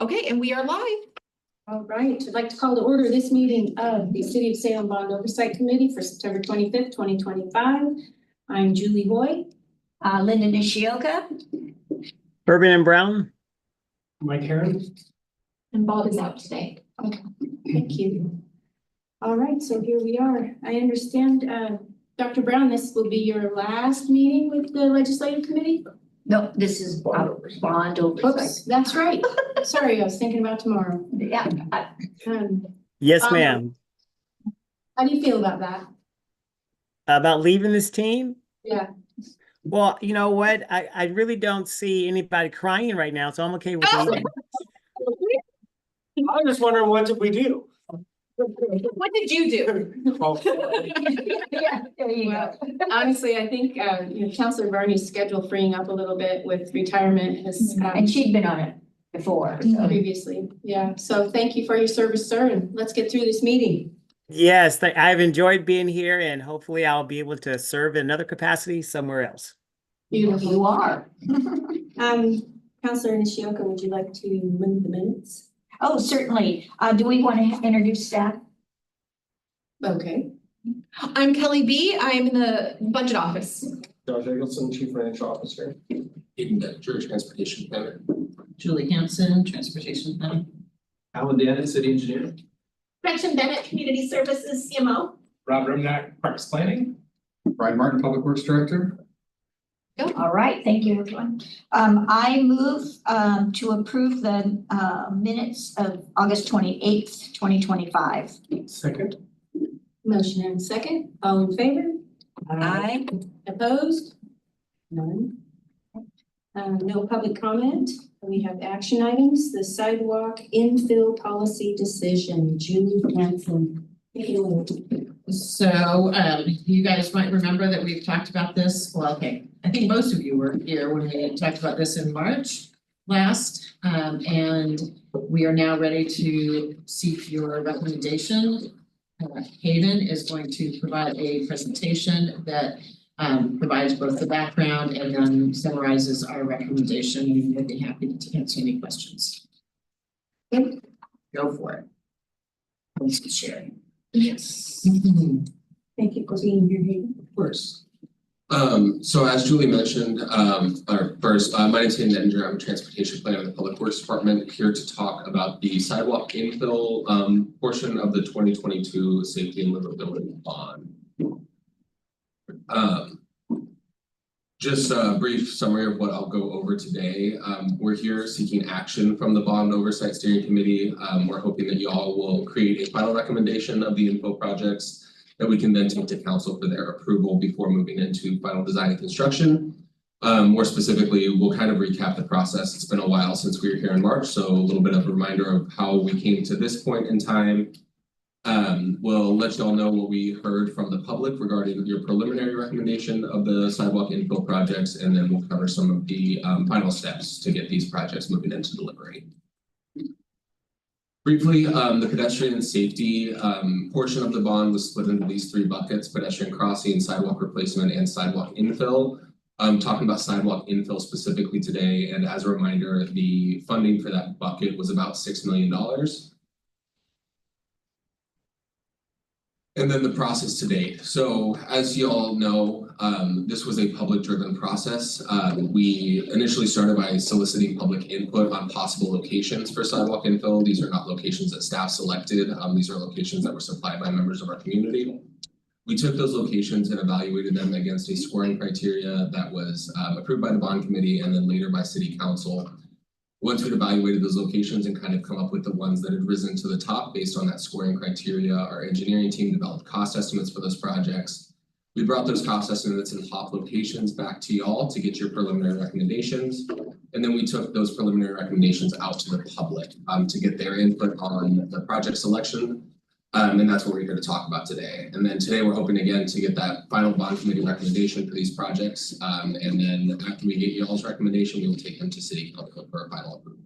Okay, and we are live. All right, I'd like to call to order this meeting of the City of Salem Bond Oversight Committee for September 25th, 2025. I'm Julie Hoy. Linda Nishioka. Urban and Brown. Mike Heron. And Bob is out today. Okay, thank you. All right, so here we are. I understand, Dr. Brown, this will be your last meeting with the Legislative Committee? No, this is bond oversight. Oops, that's right. Sorry, I was thinking about tomorrow. Yeah, Yes, Um, ma'am. How do you feel about that? About leaving this team? Yeah. Well, you know what? I really don't see anybody crying right now, so I'm okay with leaving. I was just wondering, what did we do? What did you do? yeah, there you go. Honestly, I think, Councilor Varney's schedule freeing up a little bit with retirement has. And she'd been on it before. So. Previously, yeah. So thank you for your service, sir, and let's get through this meeting. Yes, I've enjoyed being here, and hopefully I'll be able to serve in another capacity somewhere else. Beautiful. You are. Councilor Nishioka, would you like to move the minutes? Oh, certainly. Do we want to introduce staff? Okay. I'm Kelly B. I'm in the budget office. Josh Eggleston, Chief Financial Officer. Aiden Becker, Transportation Planner. Julie Hanson, Transportation Planning. Alan Dannon, City Engineer. Gretchen Bennett, Community Services, CMO. Rob Remnack, Parks Planning. Brian Martin, Public Works Director. All right, thank you, everyone. I move to approve the minutes of August 28th, 2025. Second. Motion and second. All in favor? Aye. Opposed? None. No public comment. We have action items, the sidewalk infill policy decision. Julie Hanson. Take it away. So you guys might remember that we've talked about this. Well, okay, I think most of you were here when we talked about this in March last. And we are now ready to seek your recommendation. Hayden is going to provide a presentation that provides both the background and then summarizes our recommendation. We would be happy to answer any questions. Good. Go for it. Thanks for sharing. Yes. Thank you for being here, Hayden. Of course. So as Julie mentioned, my name is Hayden Ettinger. I'm a transportation planner in the Public Works Department, here to talk about the sidewalk infill portion of the 2022 Safety and Livability Bond. Just a brief summary of what I'll go over today. We're here seeking action from the Bond Oversight Steering Committee. We're hoping that you all will create a final recommendation of the infill projects that we can then take to council for their approval before moving into final design and construction. More specifically, we'll kind of recap the process. It's been a while since we were here in March, so a little bit of a reminder of how we came to this point in time. We'll let you all know what we heard from the public regarding your preliminary recommendation of the sidewalk infill projects, and then we'll cover some of the final steps to get these projects moving into delivery. Briefly, the pedestrian safety portion of the bond was split into these three buckets: pedestrian crossing, sidewalk replacement, and sidewalk infill. I'm talking about sidewalk infill specifically today, and as a reminder, the funding for that bucket was about $6 million. And then the process to date. So as you all know, this was a public driven process. We initially started by soliciting public input on possible locations for sidewalk infill. These are not locations that staff selected. These are locations that were supplied by members of our community. We took those locations and evaluated them against a scoring criteria that was approved by the bond committee and then later by city council. Once we'd evaluated those locations and kind of come up with the ones that had risen to the top based on that scoring criteria, our engineering team developed cost estimates for those projects. We brought those cost estimates and top locations back to y'all to get your preliminary recommendations. And then we took those preliminary recommendations out to the public to get their input on the project selection. And that's what we're here to talk about today. And then today we're hoping again to get that final bond committee recommendation for these projects. And then after we get y'all's recommendation, we will take them to city council for a final approval.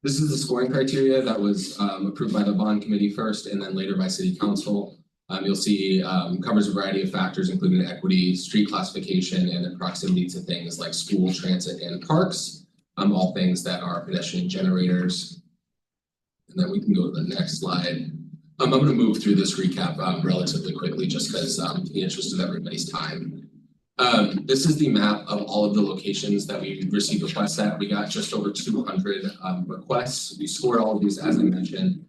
This is the scoring criteria that was approved by the bond committee first and then later by city council. You'll see covers a variety of factors, including equity, street classification, and then proximity to things like school, transit, and parks. all things that are pedestrian generators. And then we can go to the next slide. I'm gonna move through this recap relatively quickly just because in the interest of everybody's time. This is the map of all of the locations that we received requests at. We got just over 200 requests. We scored all of these as I mentioned.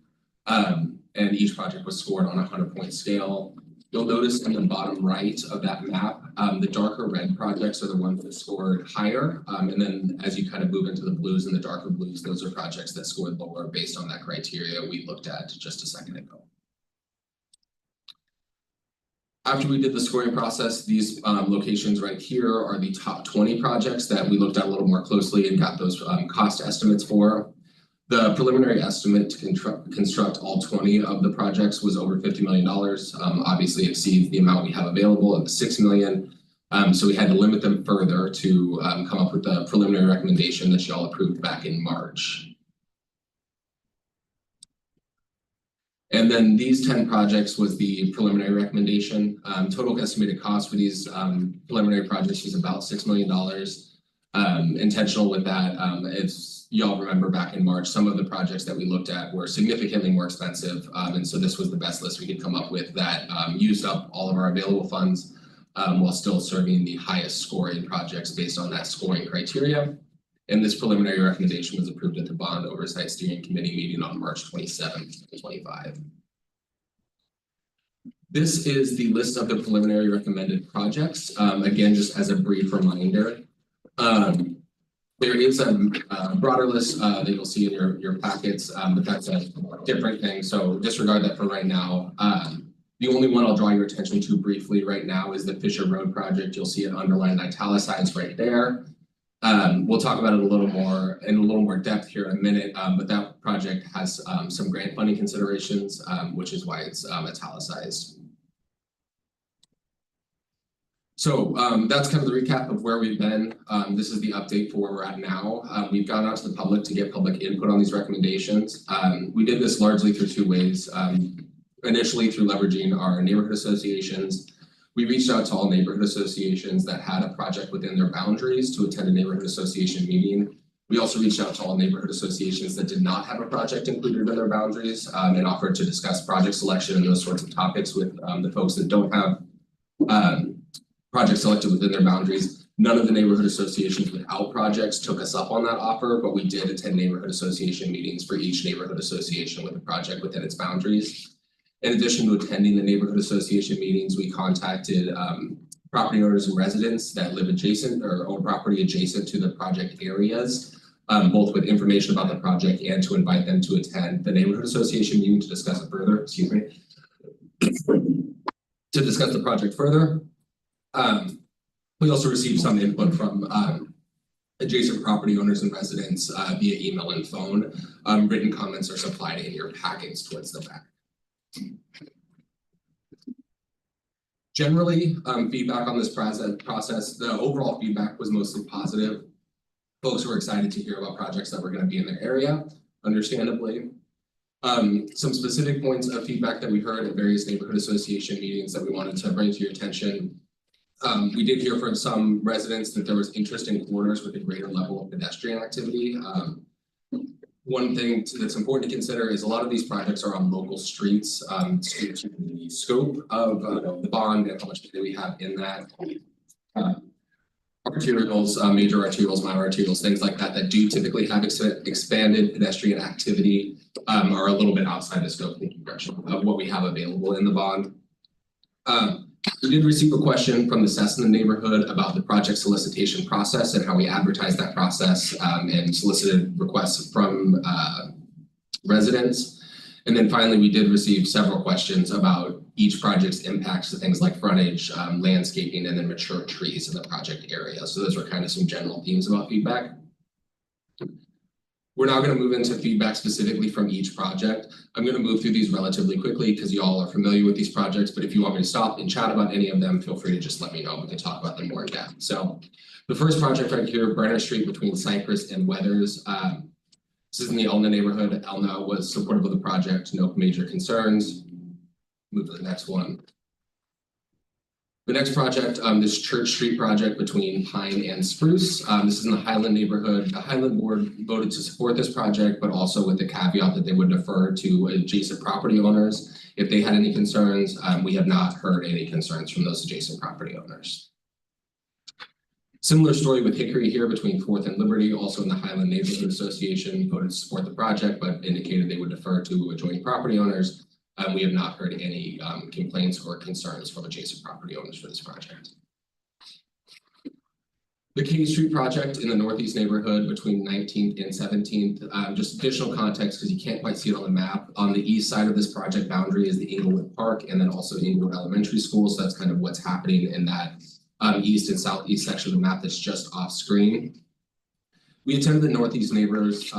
And each project was scored on a 100-point scale. You'll notice in the bottom right of that map, the darker red projects are the ones that scored higher. And then as you kind of move into the blues and the darker blues, those are projects that scored lower based on that criteria we looked at just a second ago. After we did the scoring process, these locations right here are the top 20 projects that we looked at a little more closely and got those cost estimates for. The preliminary estimate to construct all 20 of the projects was over $50 million. Obviously exceeds the amount we have available of $6 million. So we had to limit them further to come up with the preliminary recommendation that y'all approved back in March. And then these 10 projects was the preliminary recommendation. Total estimated cost for these preliminary projects is about $6 million. Intentional with that, it's y'all remember back in March, some of the projects that we looked at were significantly more expensive. And so this was the best list we could come up with that used up all of our available funds while still serving the highest scoring projects based on that scoring criteria. And this preliminary recommendation was approved at the Bond Oversight Steering Committee meeting on March 27th, 2025. This is the list of the preliminary recommended projects. Again, just as a brief reminder, there is a broader list that you'll see in your packets, but that's a different thing. So disregard that for right now. The only one I'll draw your attention to briefly right now is the Fisher Road project. You'll see it underlined italicized right there. We'll talk about it in a little more depth here in a minute, but that project has some grant funding considerations, which is why it's italicized. So that's kind of the recap of where we've been. This is the update for where we're at now. We've gone out to the public to get public input on these recommendations. We did this largely through two ways. Initially through leveraging our neighborhood associations. We reached out to all neighborhood associations that had a project within their boundaries to attend a neighborhood association meeting. We also reached out to all neighborhood associations that did not have a project included in their boundaries and offered to discuss project selection and those sorts of topics with the folks that don't have projects selected within their boundaries. None of the neighborhood associations without projects took us up on that offer, but we did attend neighborhood association meetings for each neighborhood association with a project within its boundaries. In addition to attending the neighborhood association meetings, we contacted property owners and residents that live adjacent or own property adjacent to the project areas, both with information about the project and to invite them to attend the neighborhood association meeting to discuss it further, to discuss the project further. We also received some input from adjacent property owners and residents via email and phone. Written comments are supplied in your packets towards the back. Generally, feedback on this process, the overall feedback was mostly positive. Folks were excited to hear about projects that were going to be in their area, understandably. Some specific points of feedback that we heard at various neighborhood association meetings that we wanted to bring to your attention. We did hear from some residents that there was interest in corridors with a greater level of pedestrian activity. One thing that's important to consider is a lot of these projects are on local streets due to the scope of the bond and how much data we have in that. Arterials, major arterials, minor arterials, things like that that do typically have expanded pedestrian activity are a little bit outside the scope of what we have available in the bond. We did receive a question from the Cessna neighborhood about the project solicitation process and how we advertise that process and solicited requests from residents. And then finally, we did receive several questions about each project's impacts to things like frontage, landscaping, and then mature trees in the project area. So those were kind of some general themes about feedback. We're now going to move into feedback specifically from each project. I'm going to move through these relatively quickly because you all are familiar with these projects, but if you want me to stop and chat about any of them, feel free to just let me know. We can talk about them more in depth. So the first project right here, Brenner Street between Cypress and Weathers. This is in the Elna neighborhood. Elna was supportive of the project, no major concerns. Move to the next one. The next project, this Church Street project between Pine and Spruce. This is in the Highland neighborhood. The Highland Board voted to support this project, but also with the caveat that they would defer to adjacent property owners if they had any concerns. We have not heard any concerns from those adjacent property owners. Similar story with Hickory here between Fourth and Liberty, also in the Highland Neighborhood Association, voted to support the project, but indicated they would defer to adjoining property owners. We have not heard any complaints or concerns from adjacent property owners for this project. The King Street project in the northeast neighborhood between 19th and 17th. Just additional context because you can't quite see it on the map. On the east side of this project boundary is the Inglewood Park and then also Inglewood Elementary School. So that's kind of what's happening in that east and southeast section of the map that's just off screen. We attended the Northeast Neighbors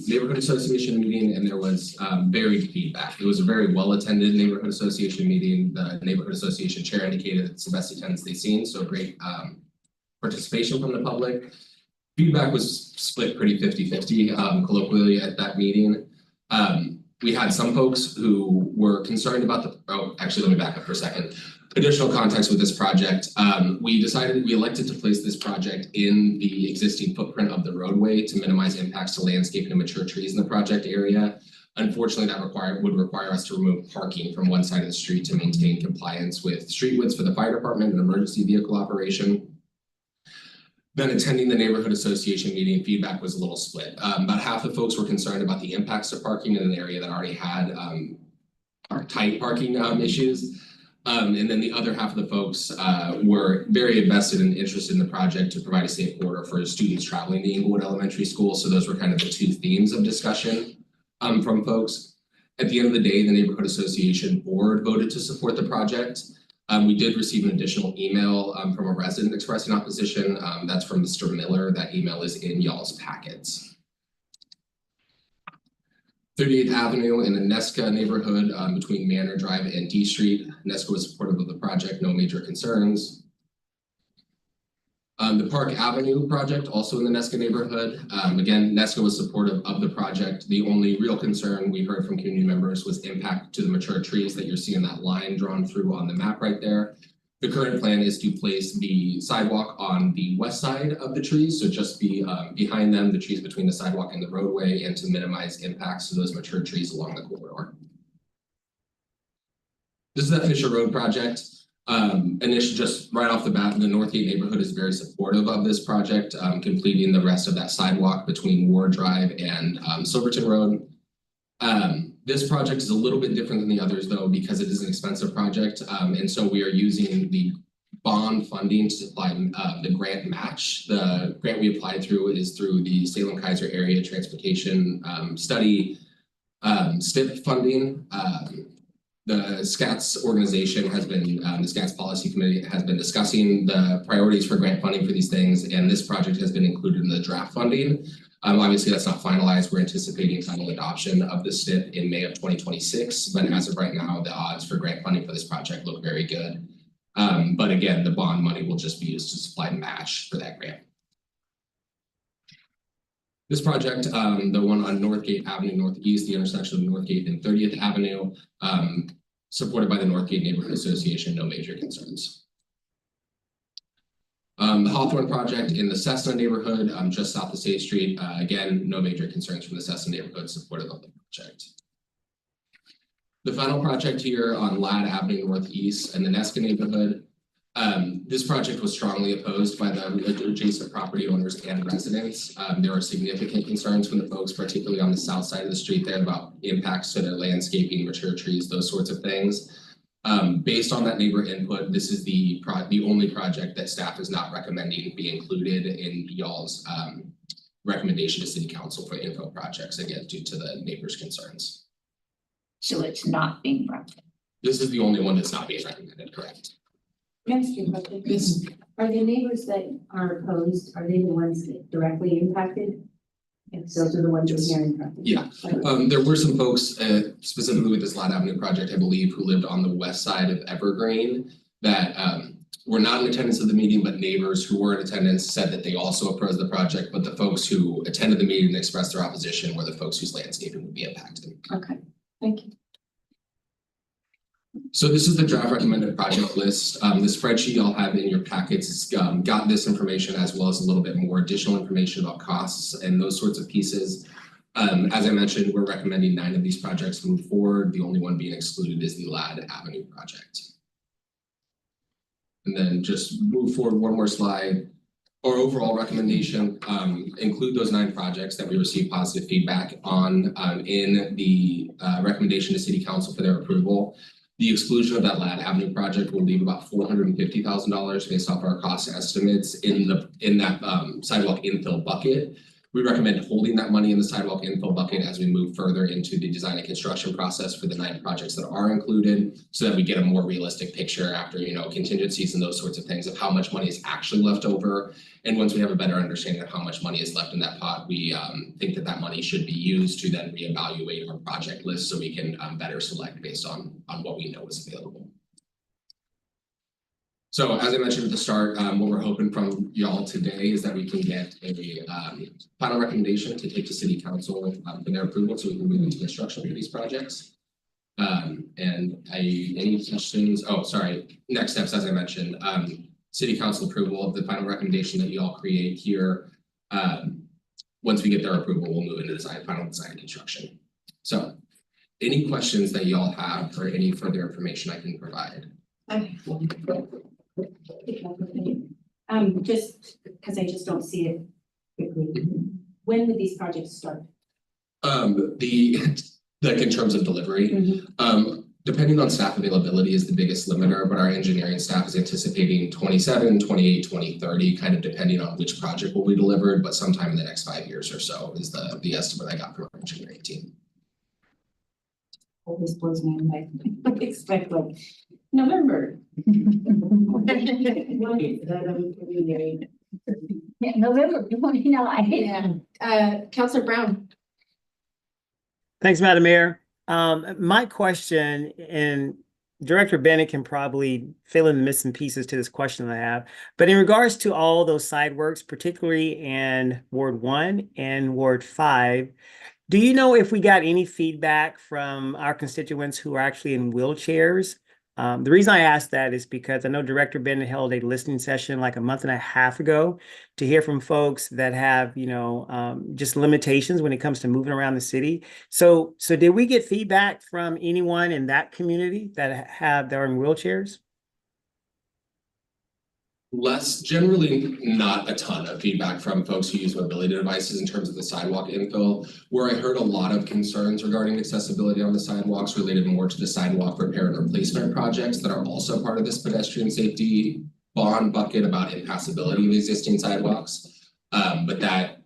Neighborhood Association meeting and there was varied feedback. It was a very well attended neighborhood association meeting. The neighborhood association chair indicated it's the best attendance they've seen, so great participation from the public. Feedback was split pretty 50-50 colloquially at that meeting. We had some folks who were concerned about actually let me back up for a second. Additional context with this project, we elected to place this project in the existing footprint of the roadway to minimize impacts to landscape and mature trees in the project area. Unfortunately, that would require us to remove parking from one side of the street to maintain compliance with street widths for the fire department and emergency vehicle operation. Then attending the neighborhood association meeting, feedback was a little split. About half the folks were concerned about the impacts of parking in an area that already had tight parking issues. And then the other half of the folks were very invested and interested in the project to provide a safe corridor for students traveling to Inglewood Elementary School. So those were kind of the two themes of discussion from folks. At the end of the day, the neighborhood association board voted to support the project. We did receive an additional email from a resident expressing opposition. That's from Mr. Miller. That email is in y'all's packets. 38th Avenue in the Nesca neighborhood between Manor Drive and D Street. Nesca was supportive of the project, no major concerns. The Park Avenue project, also in the Nesca neighborhood. Again, Nesca was supportive of the project. The only real concern we heard from community members was impact to the mature trees that you're seeing that line drawn through on the map right there. The current plan is to place the sidewalk on the west side of the trees, so just be behind them, the trees between the sidewalk and the roadway, and to minimize impacts to those mature trees along the corridor. This is that Fisher Road project. Initially, just right off the bat, the Northgate neighborhood is very supportive of this project, completing the rest of that sidewalk between Ward Drive and Silverton Road. This project is a little bit different than the others though, because it is an expensive project. And so we are using the bond funding to supply the grant match. The grant we applied through is through the Salem-Keizer Area Transportation Study STIP funding. The SCATS organization has been, the SCATS policy committee has been discussing the priorities for grant funding for these things, and this project has been included in the draft funding. Obviously, that's not finalized. We're anticipating final adoption of the STIP in May of 2026, but as of right now, the odds for grant funding for this project look very good. But again, the bond money will just be used to supply match for that grant. This project, the one on Northgate Avenue Northeast, the intersection of Northgate and 30th Avenue, supported by the Northgate Neighborhood Association, no major concerns. The Hawthorne project in the Cessna neighborhood, just south of State Street, again, no major concerns from the Cessna neighborhood, supportive of the project. The final project here on Ladd Avenue Northeast and the Nesca neighborhood. This project was strongly opposed by the adjacent property owners and residents. There were significant concerns from the folks, particularly on the south side of the street there, about impacts to their landscaping, mature trees, those sorts of things. Based on that neighbor input, this is the only project that staff is not recommending be included in y'all's recommendation to City Council for info projects, again, due to the neighbors' concerns. So it's not being brought. This is the only one that's not being recommended, correct? Can I ask you a question? Yes. Are the neighbors that are opposed, are they the ones that directly impacted? Yes. Those are the ones we're hearing from. Yeah. There were some folks, specifically with this Ladd Avenue project, I believe, who lived on the west side of Evergreen that were not in attendance at the meeting, but neighbors who were in attendance said that they also opposed the project, but the folks who attended the meeting and expressed their opposition were the folks whose landscaping would be impacted. Okay, thank you. So this is the draft recommended project list. The spreadsheet y'all have in your packets, it's got this information as well as a little bit more additional information about costs and those sorts of pieces. As I mentioned, we're recommending 9 of these projects move forward. The only one being excluded is the Ladd Avenue project. And then just move forward one more slide. Our overall recommendation, include those 9 projects that we received positive feedback on in the recommendation to City Council for their approval. The exclusion of that Ladd Avenue project will leave about $450,000 based off our cost estimates in that sidewalk infill bucket. We recommend holding that money in the sidewalk infill bucket as we move further into the design and construction process for the 9 projects that are included, so that we get a more realistic picture after, contingencies and those sorts of things of how much money is actually left over. And once we have a better understanding of how much money is left in that pot, we think that money should be used to then reevaluate our project list so we can better select based on what we know is available. So as I mentioned at the start, what we're hoping from y'all today is that we can get a final recommendation to take to City Council for their approval so we can move into construction for these projects. Any questions? Oh, sorry. Next steps, as I mentioned, City Council approval of the final recommendation that y'all create here. Once we get their approval, we'll move into final design and construction. So any questions that y'all have or any further information I can provide? Just because I just don't see it quickly. When would these projects start? In terms of delivery, depending on staff availability is the biggest limiter, but our engineering staff is anticipating 27, 28, 2030, kind of depending on which project will be delivered, but sometime in the next 5 years or so is the estimate I got from our engineering team. Oh, this blows me away. I expect like November. Yeah, November 29. Counselor Brown. Thanks, Madam Mayor. My question, and Director Bennett can probably fill in the missing pieces to this question that I have, but in regards to all those side works, particularly in Ward 1 and Ward 5, do you know if we got any feedback from our constituents who are actually in wheelchairs? The reason I ask that is because I know Director Bennett held a listening session like a month and a half ago to hear from folks that have, just limitations when it comes to moving around the city. So did we get feedback from anyone in that community that are in wheelchairs? Generally not a ton of feedback from folks who use mobility devices in terms of the sidewalk infill. Where I heard a lot of concerns regarding accessibility on the sidewalks related more to the sidewalk repair and replacement projects that are also part of this pedestrian safety bond bucket about impassability of existing sidewalks. But that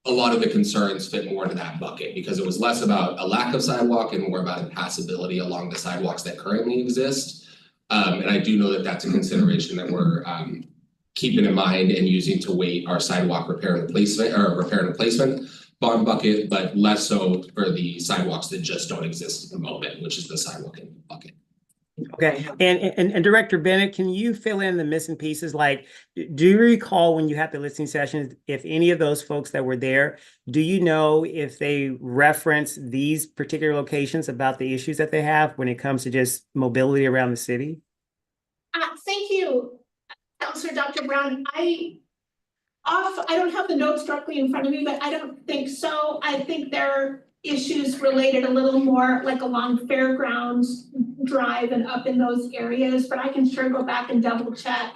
a lot of the concerns fit more into that bucket because it was less about a lack of sidewalk and more about impassability along the sidewalks that currently exist. And I do know that that's a consideration that we're keeping in mind and using to weight our sidewalk repair and replacement bond bucket, but less so for the sidewalks that just don't exist at the moment, which is the sidewalk in bucket. Okay, and Director Bennett, can you fill in the missing pieces? Like, do you recall when you had the listening sessions, if any of those folks that were there, do you know if they reference these particular locations about the issues that they have when it comes to just mobility around the city? Thank you, Counselor Dr. Brown. I don't have the notes directly in front of me, but I don't think so. I think there are issues related a little more like along Fairgrounds Drive and up in those areas, but I can sure go back and double check.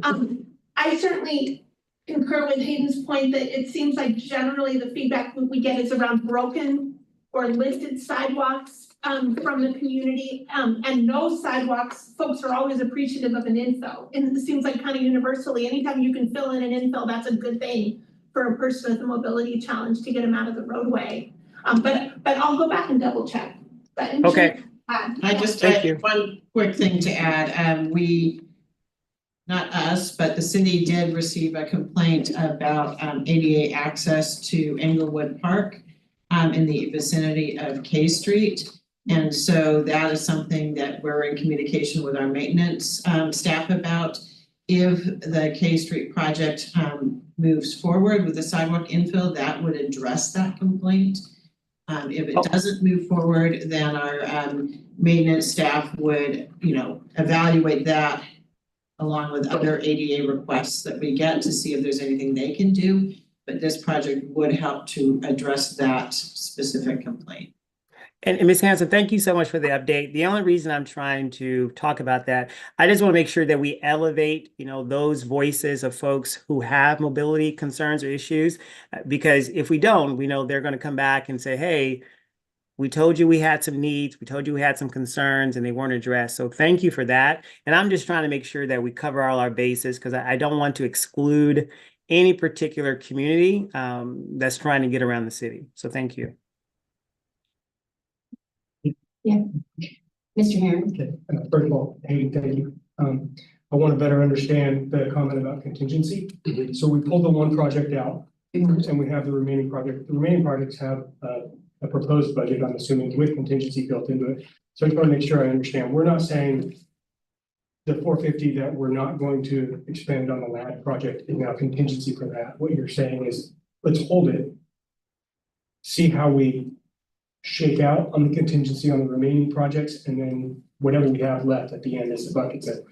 I certainly concur with Hayden's point that it seems like generally the feedback we get is around broken or lifted sidewalks from the community, and no sidewalks. Folks are always appreciative of an infill, and it seems like kind of universally, anytime you can fill in an infill, that's a good thing for a person with a mobility challenge to get them out of the roadway. But I'll go back and double check. But Okay. I just, Thank you. one quick thing to add, not us, but the city did receive a complaint about ADA access to Englewood Park in the vicinity of K Street. And so that is something that we're in communication with our maintenance staff about. If the K Street project moves forward with the sidewalk infill, that would address that complaint. If it doesn't move forward, then our maintenance staff would, evaluate that along with other ADA requests that we get to see if there's anything they can do. But this project would help to address that specific complaint. And Ms. Hanson, thank you so much for the update. The only reason I'm trying to talk about that, I just want to make sure that we elevate, those voices of folks who have mobility concerns or issues. Because if we don't, we know they're going to come back and say, hey, we told you we had some needs, we told you we had some concerns, and they weren't addressed. So thank you for that. And I'm just trying to make sure that we cover all our bases, because I don't want to exclude any particular community that's trying to get around the city. So thank you. Mr. Herron? Okay, first of all, hey, thank you. I want to better understand the comment about contingency. So we pulled the one project out and we have the remaining project. The remaining projects have a proposed budget, I'm assuming, with contingency built into it. So I just want to make sure I understand. We're not saying the 450 that we're not going to expend on the LAD project is now contingency for that. What you're saying is, let's hold it, see how we shake out on the contingency on the remaining projects, and then whatever we have left at the end is the bucket that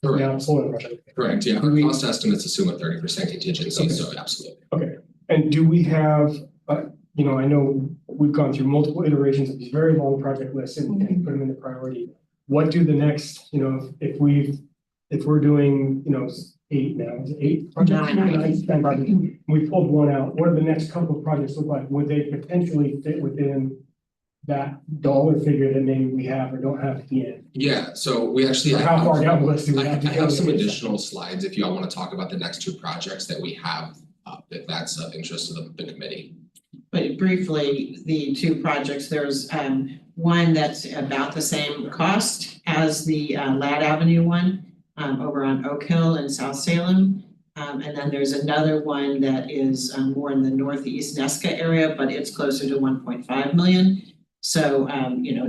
Correct. now it's full project. Correct, yeah, our cost estimates assume a 30% contingency, Okay. so absolutely. Okay, and do we have, I know we've gone through multiple iterations of these very long project lists and put them into priority. What do the next, if we're doing, 8 now, is it 8 projects? Nine projects. We pulled one out. What do the next couple of projects look like? Would they potentially fit within that dollar figure that maybe we have or don't have at the end? Yeah, so we actually. Or how far down the list do we I have to go? have some to get additional slides if y'all want to talk about the next 2 projects that we have up, if that's of interest to the committee. But briefly, the 2 projects, there's one that's about the same cost as the Lad Avenue one over on Oak Hill in South Salem. And then there's another one that is more in the northeast Nesca area, but it's closer to 1.5 million. So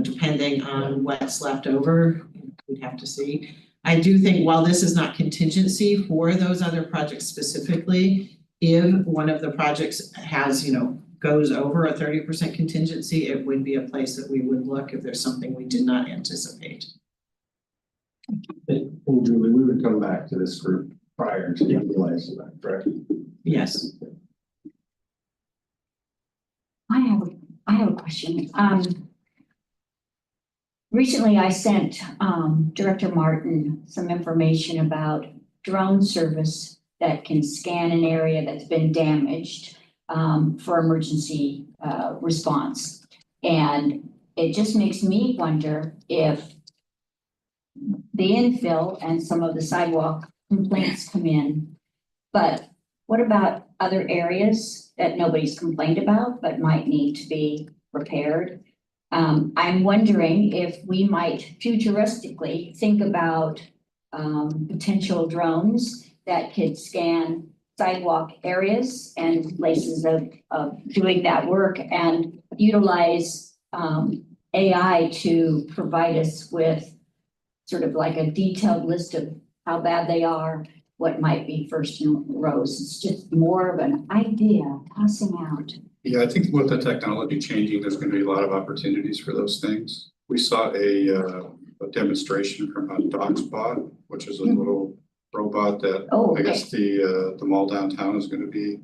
depending on what's left over, we'd have to see. I do think while this is not contingency for those other projects specifically, if one of the projects has, goes over a 30% contingency, it would be a place that we would look if there's something we did not anticipate. And Julie, we would come back to this group prior to utilizing that, correct? Yes. I have a question. Recently I sent Director Martin some information about drone service that can scan an area that's been damaged for emergency response. And it just makes me wonder if the infill and some of the sidewalk complaints come in. But what about other areas that nobody's complained about but might need to be repaired? I'm wondering if we might futuristically think about potential drones that could scan sidewalk areas and places of doing that work and utilize AI to provide us with sort of like a detailed list of how bad they are, what might be first in rows. It's just more of an idea tossing out. Yeah, I think with the technology changing, there's going to be a lot of opportunities for those things. We saw a demonstration from a DocSpot, which is a little robot that I guess the mall downtown is going to be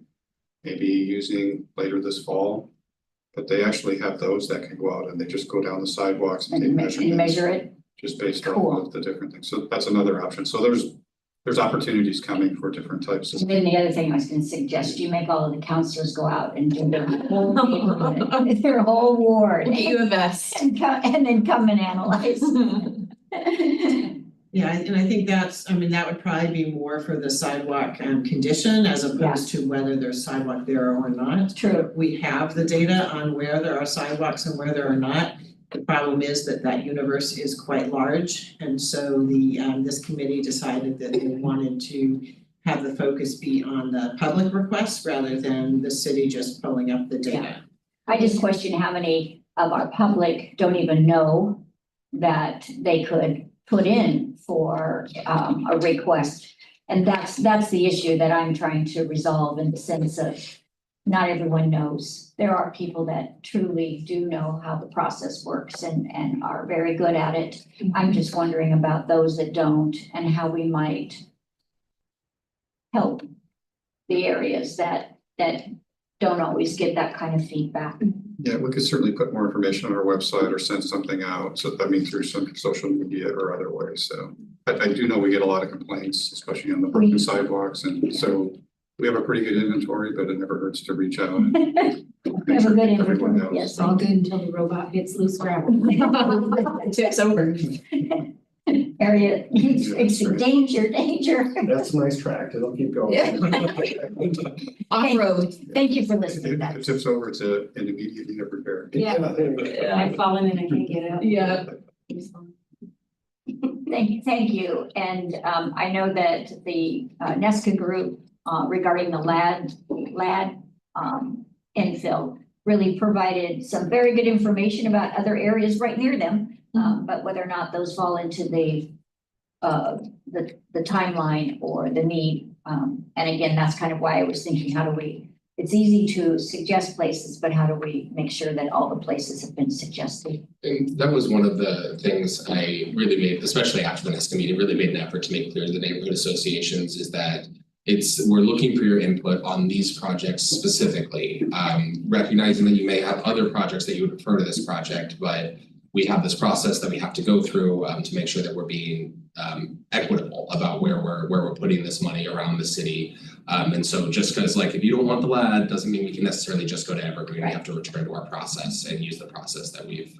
maybe using later this fall. But they actually have those that can go out and they just go down the sidewalks and take measurements. Measure it. Just based off of the different things. So that's another option. So there's opportunities coming for different types of. And then the other thing I was gonna suggest, you make all of the counselors go out and do their whole neighborhood, their whole ward. You invest. And then come and analyze. Yeah, and I think that would probably be more for the sidewalk condition as opposed to whether there's sidewalk there or not. True. We have the data on where there are sidewalks and where there are not. The problem is that universe is quite large, and so this committee decided that they wanted to have the focus be on the public requests rather than the city just pulling up the data. I just question how many of our public don't even know that they could put in for a request. And that's the issue that I'm trying to resolve in the sense of not everyone knows. There are people that truly do know how the process works and are very good at it. I'm just wondering about those that don't and how we might help the areas that don't always get that kind of feedback. Yeah, we could certainly put more information on our website or send something out. So I mean, through some social media or other ways. So I do know we get a lot of complaints, especially on the broken sidewalks. And so we have a pretty good inventory, but it never hurts to reach out. And We have a good everyone inventory, knows. yes. It's all good until the robot hits loose gravel. It takes over. Area, it's danger. That's a nice track, it'll keep going. Off-road. Thank you for listening. It That's- tips over to an immediate need of repair. Yeah. I've fallen and I can't get up. Yeah. Thank you. And I know that the Nesca group regarding the LAD infill really provided some very good information about other areas right near them. But whether or not those fall into the timeline or the need. And again, that's kind of why I was thinking, it's easy to suggest places, but how do we make sure that all the places have been suggested? And that was one of the things I really made, especially after the NESCA meeting, really made an effort to make clear to the neighborhood associations is that we're looking for your input on these projects specifically. Recognizing that you may have other projects that you would refer to this project, but we have this process that we have to go through to make sure that we're being equitable about where we're putting this money around the city. And so just because like if you don't want the LAD doesn't mean we can necessarily just go to Evergreen. We have to return to our process and use the process that we've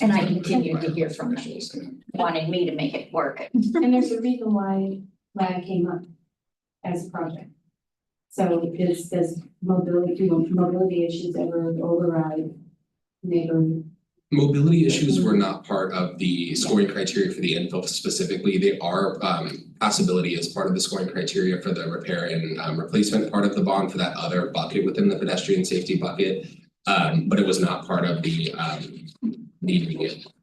And I continue to hear from them, wanting me to make it work. And there's a reason why LAG came up as a project. So does mobility issues ever override neighborhood? Mobility issues were not part of the scoring criteria for the infill specifically. They are passability as part of the scoring criteria for the repair and replacement part of the bond for that other bucket within the pedestrian safety bucket. But it was not part of the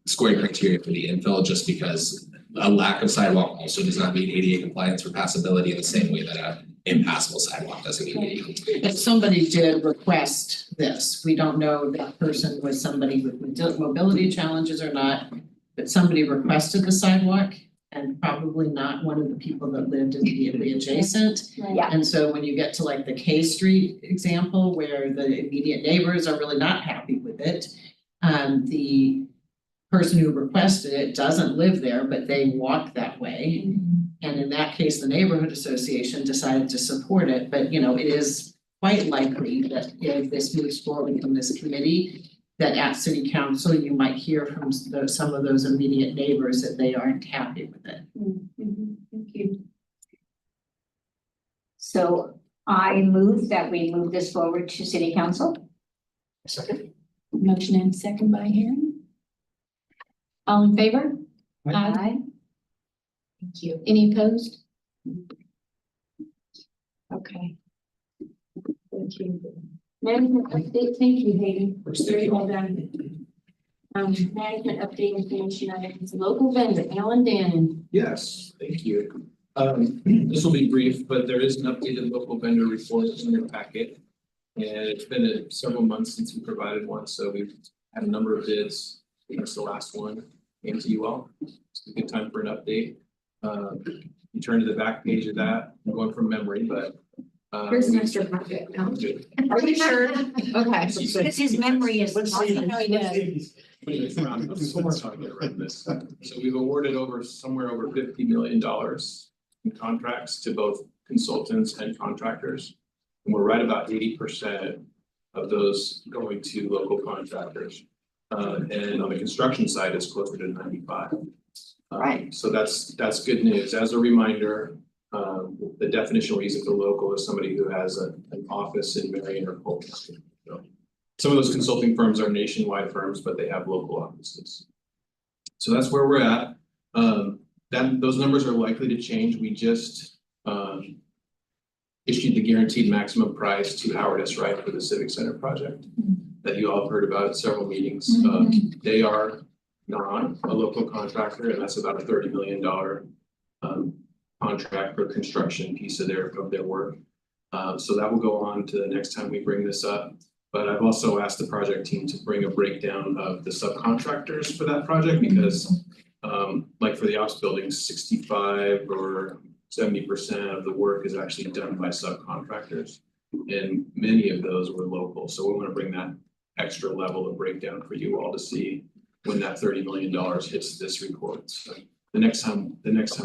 scoring criteria for the infill just because a lack of sidewalk also does not meet ADA compliance for passability in the same way that a impassable sidewalk doesn't meet ADA compliance. If somebody did request this, we don't know if that person was somebody with mobility challenges or not, but somebody requested the sidewalk and probably not one of the people that lived immediately adjacent. Yeah. And so when you get to like the K Street example where the immediate neighbors are really not happy with it, the person who requested it doesn't live there, but they walk that way. And in that case, the neighborhood association decided to support it, but you know, it is quite likely that if this moves forward from this committee, that at city council, you might hear from some of those immediate neighbors that they aren't happy with it. Thank you. So I move that we move this forward to city council. Second. Motion and second by Aaron. All in favor? Aye. Thank you. Any opposed? Okay. Thank you. Management update, thank you, Hayden. Very well done. Management update information items, local vendor, Alan Dannon. Yes, thank you. This will be brief, but there is an updated local vendor report in your packet. And it's been several months since we provided one, so we've had a number of bids. I think it's the last one came to you all. It's a good time for an update. You turn to the back page of that, I'm going from memory, but. Here's an extra packet. No? Good. Are you sure? Okay. Because his memory is. Let's see. So we've awarded somewhere over $50 million in contracts to both consultants and contractors. And we're right about 80% of those going to local contractors. And on the construction side, it's closer to 95. Right. So that's good news. As a reminder, the definition we use for local is somebody who has an office in Marion or Polk County. So some of those consulting firms are nationwide firms, but they have local offices. So that's where we're at. Those numbers are likely to change. We just issued the guaranteed maximum price to Howard S. Wright for the Civic Center project that you all have heard about at several meetings. They are not a local contractor, and that's about a $30 million contract for construction piece of their work. So that will go on to the next time we bring this up. But I've also asked the project team to bring a breakdown of the subcontractors for that project because like for the ops building, 65 or 70% of the work is actually done by subcontractors. And many of those were local, so we want to bring that extra level of breakdown for you all to see when that $30 million hits this report. So the next time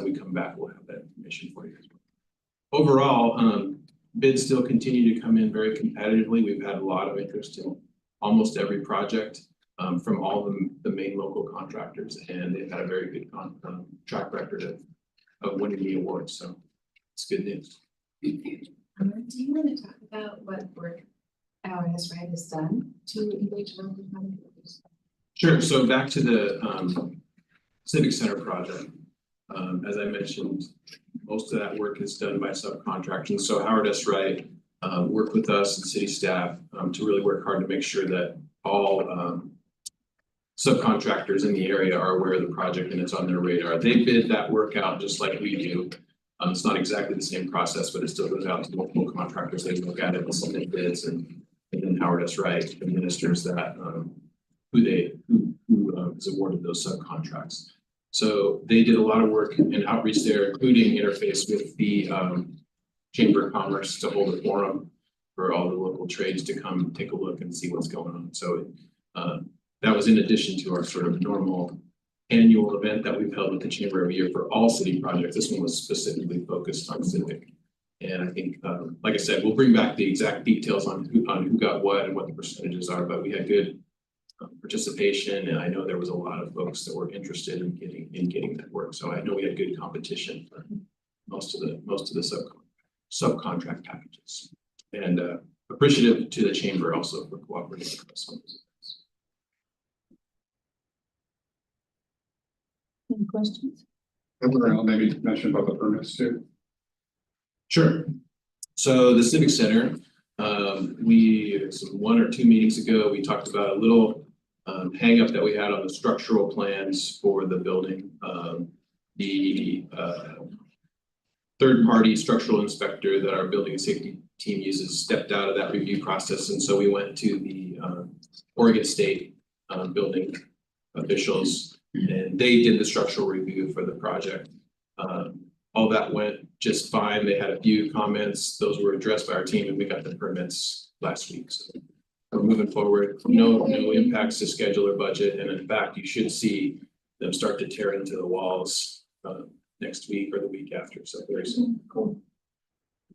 we come back, we'll have that information for you as well. Overall, bids still continue to come in very competitively. We've had a lot of interest in almost every project from all the main local contractors, and they've had a very good track record of winning the awards. So it's good news. Do you want to talk about what work OS Right has done to engage local communities? Sure. So back to the Civic Center project. As I mentioned, most of that work is done by subcontractors. So Howard S. Wright worked with us and city staff to really work hard to make sure that all subcontractors in the area are aware of the project and it's on their radar. They bid that work out just like we do. It's not exactly the same process, but it still goes out to multiple contractors. They look at it and submit bids, and then Howard S. Wright administers that who is awarded those subcontracts. So they did a lot of work and outreach there, including interface with the Chamber of Commerce to hold a forum for all the local trades to come take a look and see what's going on. So that was in addition to our sort of normal annual event that we've held with the Chamber every year for all city projects. This one was specifically focused on Civic. And I think, like I said, we'll bring back the exact details on who got what and what the percentages are, but we had good participation, and I know there was a lot of folks that were interested in getting that work. So I know we had good competition for most of the subcontract packages, and appreciative to the chamber also for cooperating with us on this. Any questions? I'll maybe mention about the permits too. Sure. So the Civic Center, some 1 or 2 meetings ago, we talked about a little hang up that we had on the structural plans for the building. The third-party structural inspector that our building and safety team uses stepped out of that review process, and so we went to the Oregon State building officials, and they did the structural review for the project. All that went just fine. They had a few comments. Those were addressed by our team, and we got the permits last week. So we're moving forward. No impacts to schedule or budget. And in fact, you should see them start to tear into the walls next week or the week after. So very soon. Cool.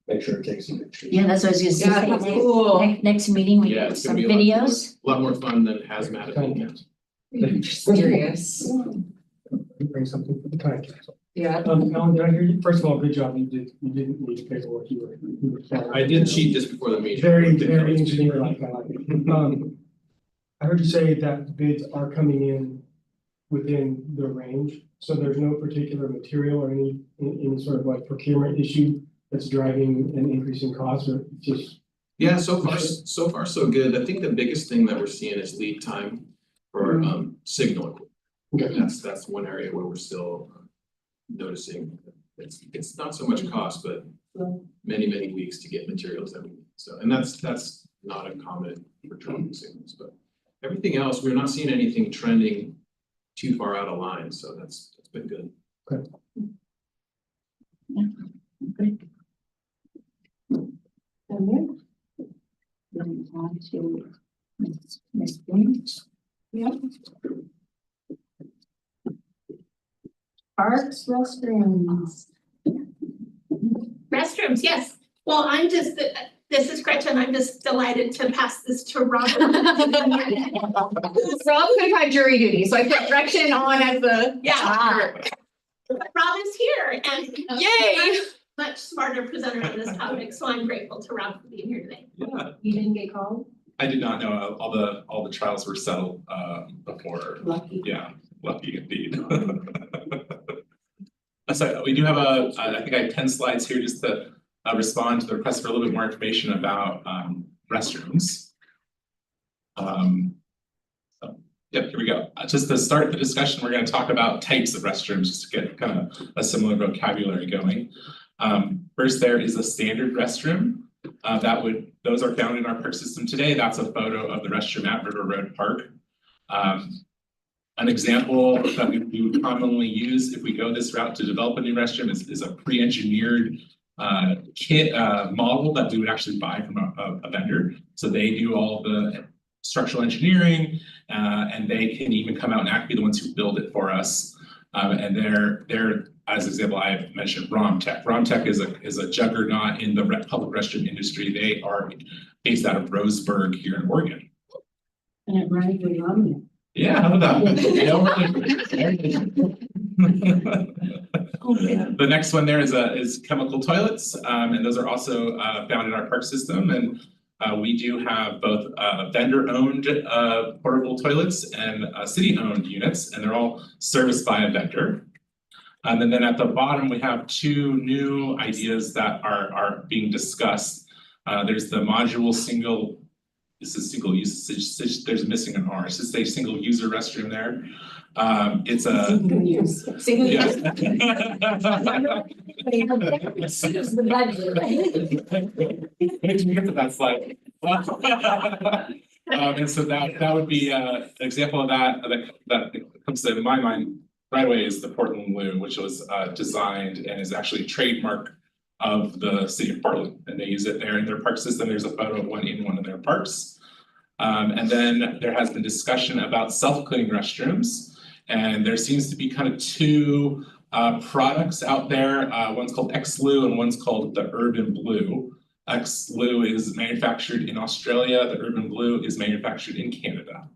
Make sure it takes some pictures. Yeah, that's what I was just Yeah, saying. that's cool. Next meeting, we Yeah, get it's some gonna be videos. a lot more fun than hazmat event. Serious. Bring something for the time capsule. Yeah. Alan, did I hear you? First of all, good job. You didn't need to paperwork. You were. I did cheat just before the meeting. Very engineer-like, I like it. I heard you say that bids are coming in within the range, so there's no particular material or any sort of like procurement issue that's driving an increase in cost, or just. Yeah, so far so good. I think the biggest thing that we're seeing is lead time for signal equipment. Okay. That's one area where we're still noticing it's not so much cost, but many weeks to get materials that we need. So, and that's not uncommon for drone signals, but everything else, we're not seeing anything trending too far out of line. So that's been good. Okay. Moving on to Ms. Bennett. Yeah. Parks, restrooms. Restrooms, yes. Well, this is Gretchen. I'm just delighted to pass this to Robert. Rob could have jury duty, so I put Gretchen on as the. But Rob is here and Yay! much smarter presenter on this topic, so I'm grateful to Rob for being here today. Yeah. You didn't get called? I did not know all the trials were settled before. Lucky. Yeah, lucky indeed. So we do have I think I have 10 slides here just to respond to the request for a little bit more information about restrooms. Yep, here we go. Just to start the discussion, we're going to talk about types of restrooms just to get kind of a similar vocabulary going. First, there is a standard restroom. Those are found in our park system today. That's a photo of the restroom at River Road Park. An example that we would commonly use if we go this route to develop a new restroom is a pre-engineered kit model that we would actually buy from a vendor. So they do all the structural engineering and they can even come out and be the ones who build it for us. And they're as an example, I mentioned Romtech. Romtech is a juggernaut in the public restroom industry. They are based out of Roseburg here in Oregon. And it runs with ramen. Yeah, how about that? Oh, man. The next one there is chemical toilets, and those are also found in our park system. And we do have both vendor-owned portable toilets and city-owned units, and they're all serviced by a vendor. And then at the bottom, we have two new ideas that are being discussed. There's the module single. This is single use. There's missing an R. It's just a single user restroom there. It's a Single use. Single use. When you get to that slide. And so that would be an example of that comes to my mind right away is the Portland Loo, which was designed and is actually a trademark of the city of Portland, and they use it there in their park system. There's a photo of one in one of their parks. And then there has been discussion about self-cleaning restrooms, and there seems to be kind of two products out there. One's called X-Loo and one's called the Urban Blue. X-Loo is manufactured in Australia. The Urban Blue is manufactured in Canada.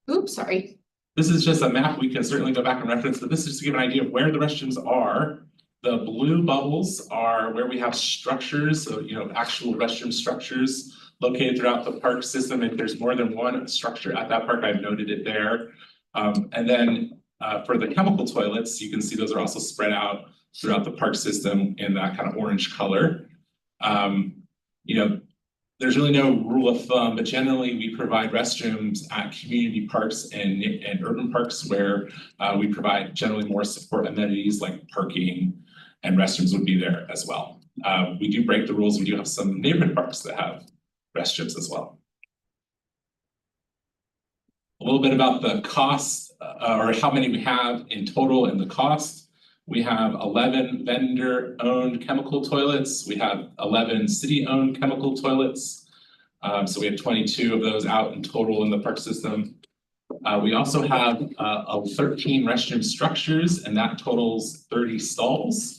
Oops, sorry. This is just a map. We can certainly go back and reference, but this is to give an idea of where the restrooms are. The blue bubbles are where we have structures, so actual restroom structures located throughout the park system. If there's more than one structure at that park, I've noted it there. And then for the chemical toilets, you can see those are also spread out throughout the park system in that kind of orange color. There's really no rule of thumb, but generally we provide restrooms at community parks and urban parks where we provide generally more support amenities like parking, and restrooms would be there as well. We do break the rules. We do have some neighborhood parks that have restrooms as well. A little bit about the cost or how many we have in total and the cost. We have 11 vendor-owned chemical toilets. We have 11 city-owned chemical toilets. So we have 22 of those out in total in the park system. We also have 13 restroom structures, and that totals 30 stalls.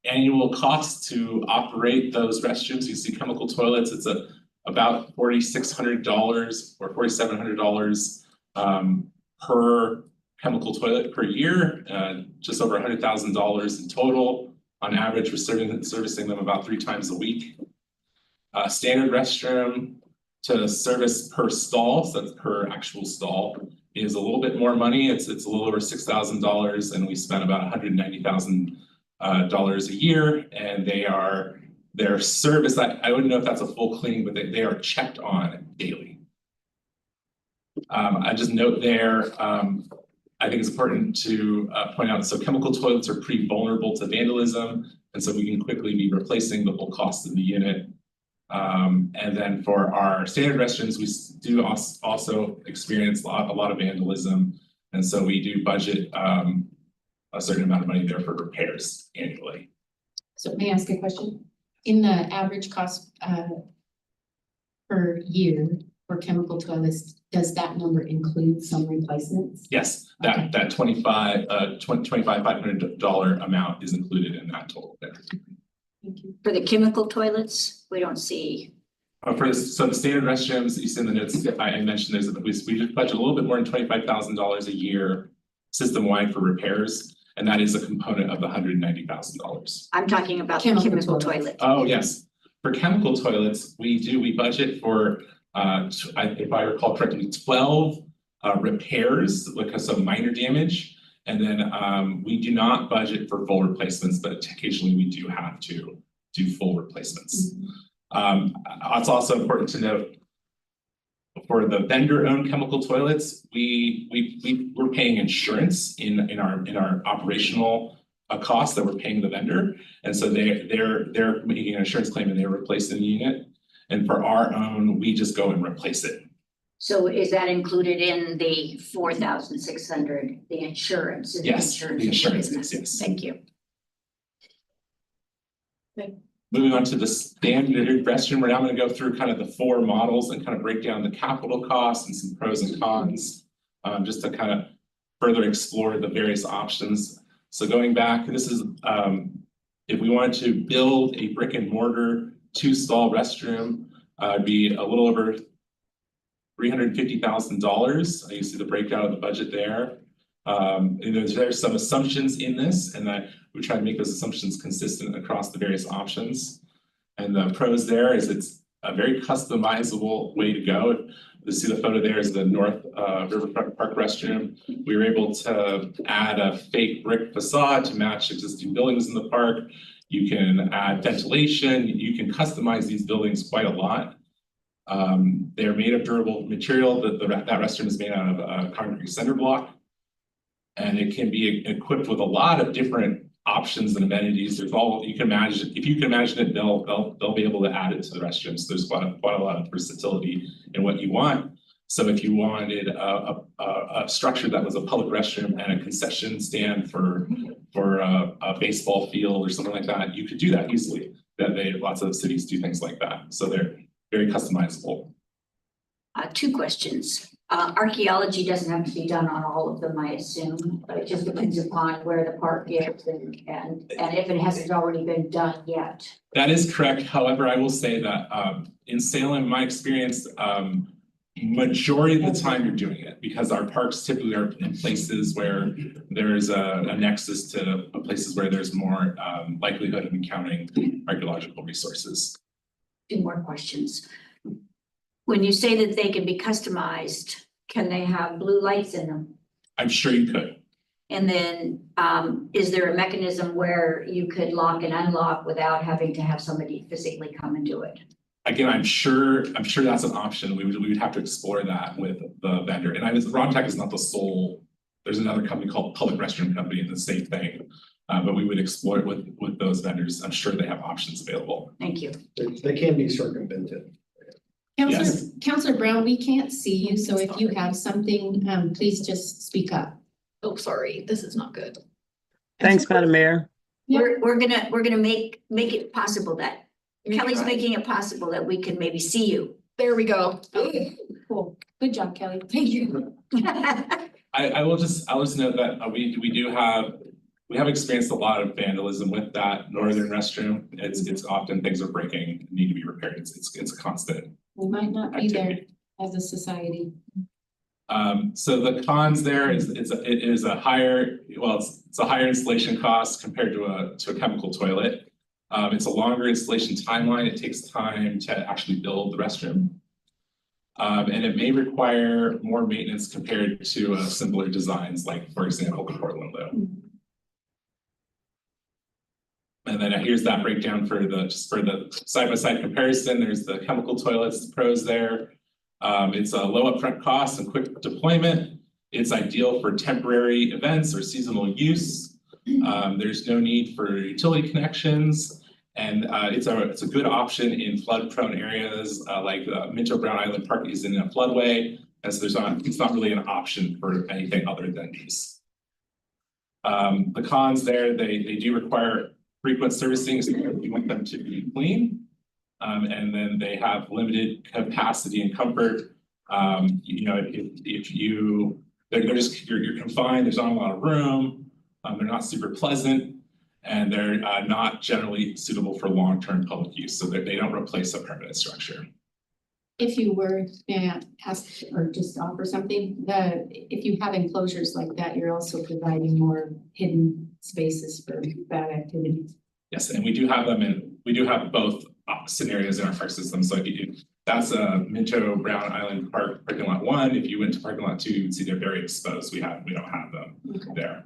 Annual cost to operate those restrooms, you see chemical toilets, it's about $4,600 or $4,700 per chemical toilet per year, just over $100,000 in total. On average, we're servicing them about 3 times a week. Standard restroom to service per stall, so that's per actual stall, is a little bit more money. It's a little over $6,000, and we spend about $190,000 a year, and their service, I wouldn't know if that's a full cleaning, but they are checked on daily. I just note there, I think it's important to point out, so chemical toilets are pretty vulnerable to vandalism, and so we can quickly be replacing the whole cost of the unit. And then for our standard restrooms, we do also experience a lot of vandalism, and so we do budget a certain amount of money there for repairs annually. So may I ask a question? In the average cost per year for chemical toilets, does that number include some replacements? Yes, that $25,500 amount is included in that total there. Thank you. For the chemical toilets, we don't see. So the standard restrooms, you see in the notes, I mentioned we just budget a little bit more than $25,000 a year system-wide for repairs, and that is a component of the $190,000. I'm talking about the chemical toilet. Oh, yes. For chemical toilets, we budget for, if I recall correctly, 12 repairs, like some minor damage. And then we do not budget for full replacements, but occasionally we do have to do full replacements. It's also important to note, for the vendor-owned chemical toilets, we're paying insurance in our operational a cost that we're paying the vendor. And so they're making an insurance claim and they're replacing the unit. And for our own, we just go and replace it. So is that included in the 4,600, the insurance? Is Yes, the insurance is, yes. Thank you. Moving on to the standard restroom, we're now gonna go through kind of the 4 models and kind of break down the capital costs and some pros and cons. Just to kind of further explore the various options. So going back, this is if we wanted to build a brick and mortar 2-stall restroom, it'd be a little over $350,000. You see the breakdown of the budget there. And there's some assumptions in this, and that we try to make those assumptions consistent across the various options. And the pros there is it's a very customizable way to go. You see the photo there is the North Riverfront Park restroom. We were able to add a fake brick facade to match existing buildings in the park. You can add ventilation. You can customize these buildings quite a lot. They're made of durable material. That restroom is made out of a concrete cinder block. And it can be equipped with a lot of different options and amenities. There's all you can imagine. If you can imagine it, they'll be able to add it to the restroom. So there's quite a lot of versatility in what you want. So if you wanted a structure that was a public restroom and a concession stand for a baseball field or something like that, you could do that easily. Lots of cities do things like that. So they're very customizable. 2 questions. Archaeology doesn't have to be done on all of them, I assume, but it just depends upon where the park is and if it hasn't already been done yet. That is correct. However, I will say that in Salem, my experience, majority of the time you're doing it because our parks typically are in places where there's a nexus to places where there's more likelihood of encountering archaeological resources. 2 more questions. When you say that they can be customized, can they have blue lights in them? I'm sure you could. And then is there a mechanism where you could lock and unlock without having to have somebody physically come and do it? Again, I'm sure that's an option. We would have to explore that with the vendor. And Romtech is not the sole. There's another company called Public Restroom Company, and the same thing. But we would explore it with those vendors. I'm sure they have options available. Thank you. They can be circumvented. Yes. Counselor Brown, we can't see you, so if you have something, please just speak up. Oh, sorry, this is not good. Thanks, Madam Mayor. We're gonna make it possible that Kelly's making it possible that we can maybe see you. There we go. Cool. Good job, Kelly. Thank you. I'll just note that we have experienced a lot of vandalism with that northern restroom. It's often things are breaking, need to be repaired. It's a constant. We might not be there as a society. So the cons there is it is a higher, well, it's a higher installation cost compared to a chemical toilet. It's a longer installation timeline. It takes time to actually build the restroom. And it may require more maintenance compared to simpler designs, like, for example, the Portland Loo. And then here's that breakdown for the side-by-side comparison. There's the chemical toilets, the pros there. It's a low upfront cost and quick deployment. It's ideal for temporary events or seasonal use. There's no need for utility connections. And it's a good option in flood-prone areas like Minto Brown Island Park is in a floodway. And so it's not really an option for anything other than these. The cons there, they do require frequent servicing, so you want them to be clean. And then they have limited capacity and comfort. You know, if you're confined, there's not a lot of room. They're not super pleasant, and they're not generally suitable for long-term public use. So they don't replace a permanent structure. If you were asked or just offer something, if you have enclosures like that, you're also providing more hidden spaces for bad activities. Yes, and we do have them we do have both scenarios in our park system. So that's a Minto Brown Island Park parking lot 1. If you went to parking lot 2, you'd see they're very exposed. We don't have them there.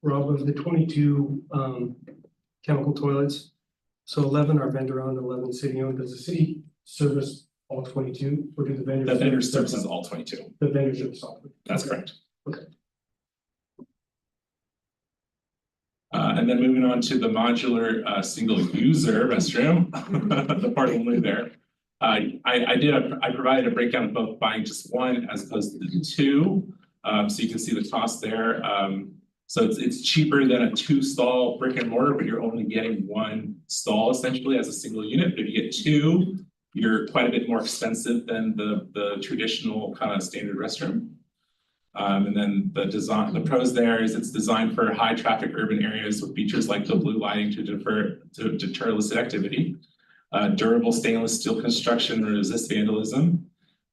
Rob, of the 22 chemical toilets, so 11 are vendor owned, 11 city owned. Does the city service all 22, or do the vendors? The vendor services all 22. The vendors service all. That's correct. Okay. And then moving on to the modular single user restroom, the Portland Loo there. I provided a breakdown of both buying just one as opposed to the two. So you can see the cost there. So it's cheaper than a 2-stall brick and mortar, but you're only getting 1 stall essentially as a single unit. But if you get 2, you're quite a bit more expensive than the traditional kind of standard restroom. And then the pros there is it's designed for high traffic urban areas with features like the blue lighting to deter illicit activity. Durable stainless steel construction to resist vandalism.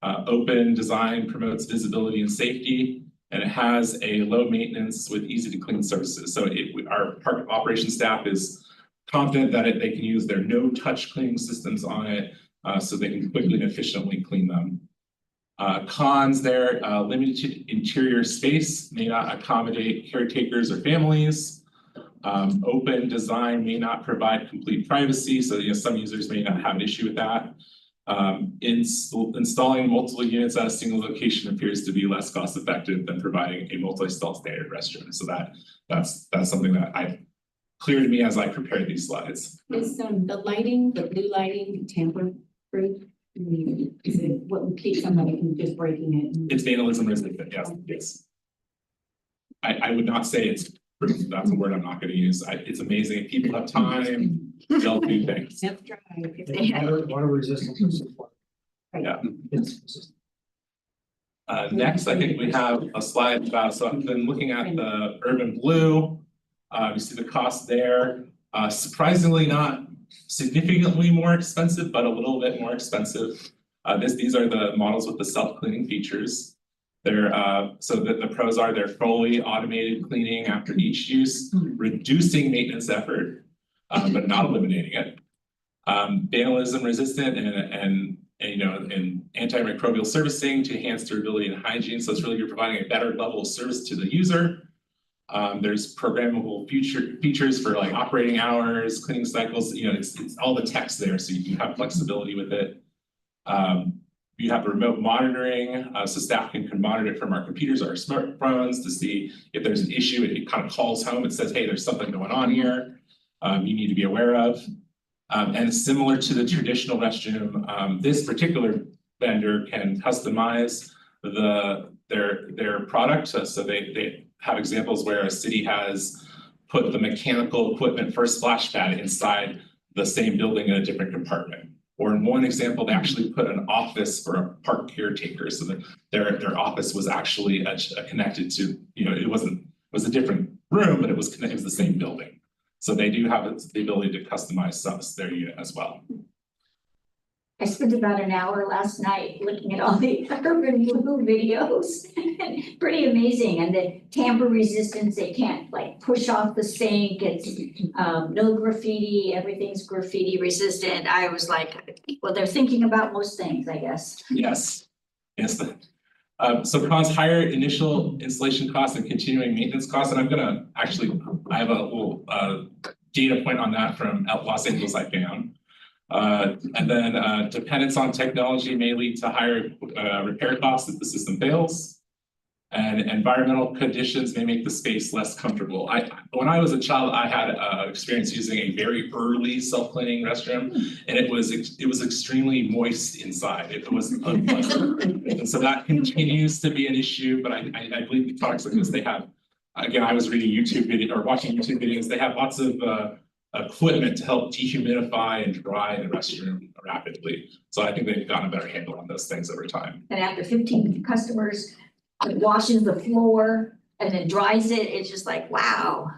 Open design promotes visibility and safety, and it has a low maintenance with easy to clean surfaces. So our park operations staff is confident that they can use their no touch cleaning systems on it, so they can quickly and efficiently clean them. Cons there, limited interior space may not accommodate caretakers or families. Open design may not provide complete privacy, so some users may not have an issue with that. Installing multiple units at a single location appears to be less cost effective than providing a multi-stall standard restroom. So that's something that clear to me as I prepared these slides. Is the lighting, the blue lighting, tamper proof? Is it what would keep somebody from just breaking it? It's vandalism resistant, yes. I would not say it's proof. That's a word I'm not going to use. It's amazing. If people have time, they'll do things. Yep, try if they have. Water resistance is support. Yeah. It's resistant. Next, I think we have a slide about, so I've been looking at the Urban Blue. You see the cost there. Surprisingly not significantly more expensive, but a little bit more expensive. These are the models with the self-cleaning features. They're so that the pros are they're fully automated cleaning after each use, reducing maintenance effort, but not eliminating it. Vandalism resistant and antimicrobial servicing to enhance durability and hygiene. So it's really you're providing a better level of service to the user. There's programmable features for like operating hours, cleaning cycles. It's all the text there, so you can have flexibility with it. You have remote monitoring, so staff can monitor it from our computers or our smartphones to see if there's an issue. It kind of calls home. It says, hey, there's something going on here. You need to be aware of. And similar to the traditional restroom, this particular vendor can customize their product. So they have examples where a city has put the mechanical equipment for a splash pad inside the same building in a different compartment. Or in one example, they actually put an office for a park caretaker, so that their office was actually connected to, it was a different room, but it was the same building. So they do have the ability to customize their unit as well. I spent about an hour last night looking at all the Urban Blue videos. Pretty amazing. And the tamper resistance, they can't like push off the sink. It's no graffiti, everything's graffiti resistant. I was like, well, they're thinking about most things, I guess. Yes. So cons higher initial installation costs and continuing maintenance costs. And I have a little data point on that from Los Angeles I found. And then dependence on technology may lead to higher repair costs if the system fails. And environmental conditions may make the space less comfortable. When I was a child, I had experience using a very early self-cleaning restroom, and it was extremely moist inside. It was unpleasant. And so that continues to be an issue, but I believe products like this, they have, again, I was reading YouTube video or watching YouTube videos, they have lots of equipment to help dehumidify and dry the restroom rapidly. So I think they've gotten a better handle on those things over time. And after 15 customers, it washes the floor and then dries it. It's just like, wow.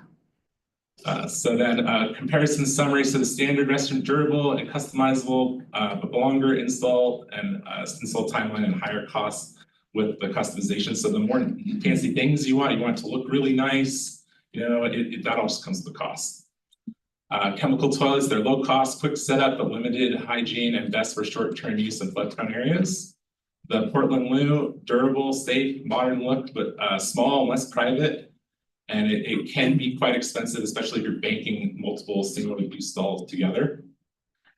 So then comparison summary. So the standard restroom durable and customizable, but longer install and install timeline and higher costs with the customization. So the more fancy things you want it to look really nice, that all just comes with the cost. Chemical toilets, they're low cost, quick setup, but limited hygiene and best for short-term use in flood-prone areas. The Portland Loo, durable, safe, modern look, but small and less private. And it can be quite expensive, especially if you're banking multiple single-use stalls together.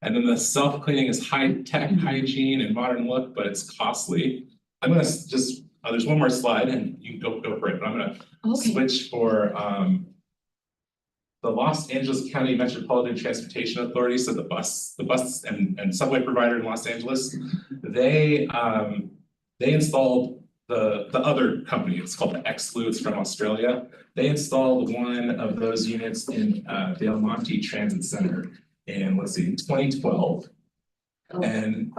And then the self-cleaning is high-tech hygiene and modern look, but it's costly. I'm gonna just, there's one more slide and you can go for it, but I'm gonna switch for the Los Angeles County Metropolitan Transportation Authority, so the bus and subway provider in Los Angeles, they installed the other company, it's called the Xlu, it's from Australia. They installed one of those units in the El Monte Transit Center in, let's see, 2012. And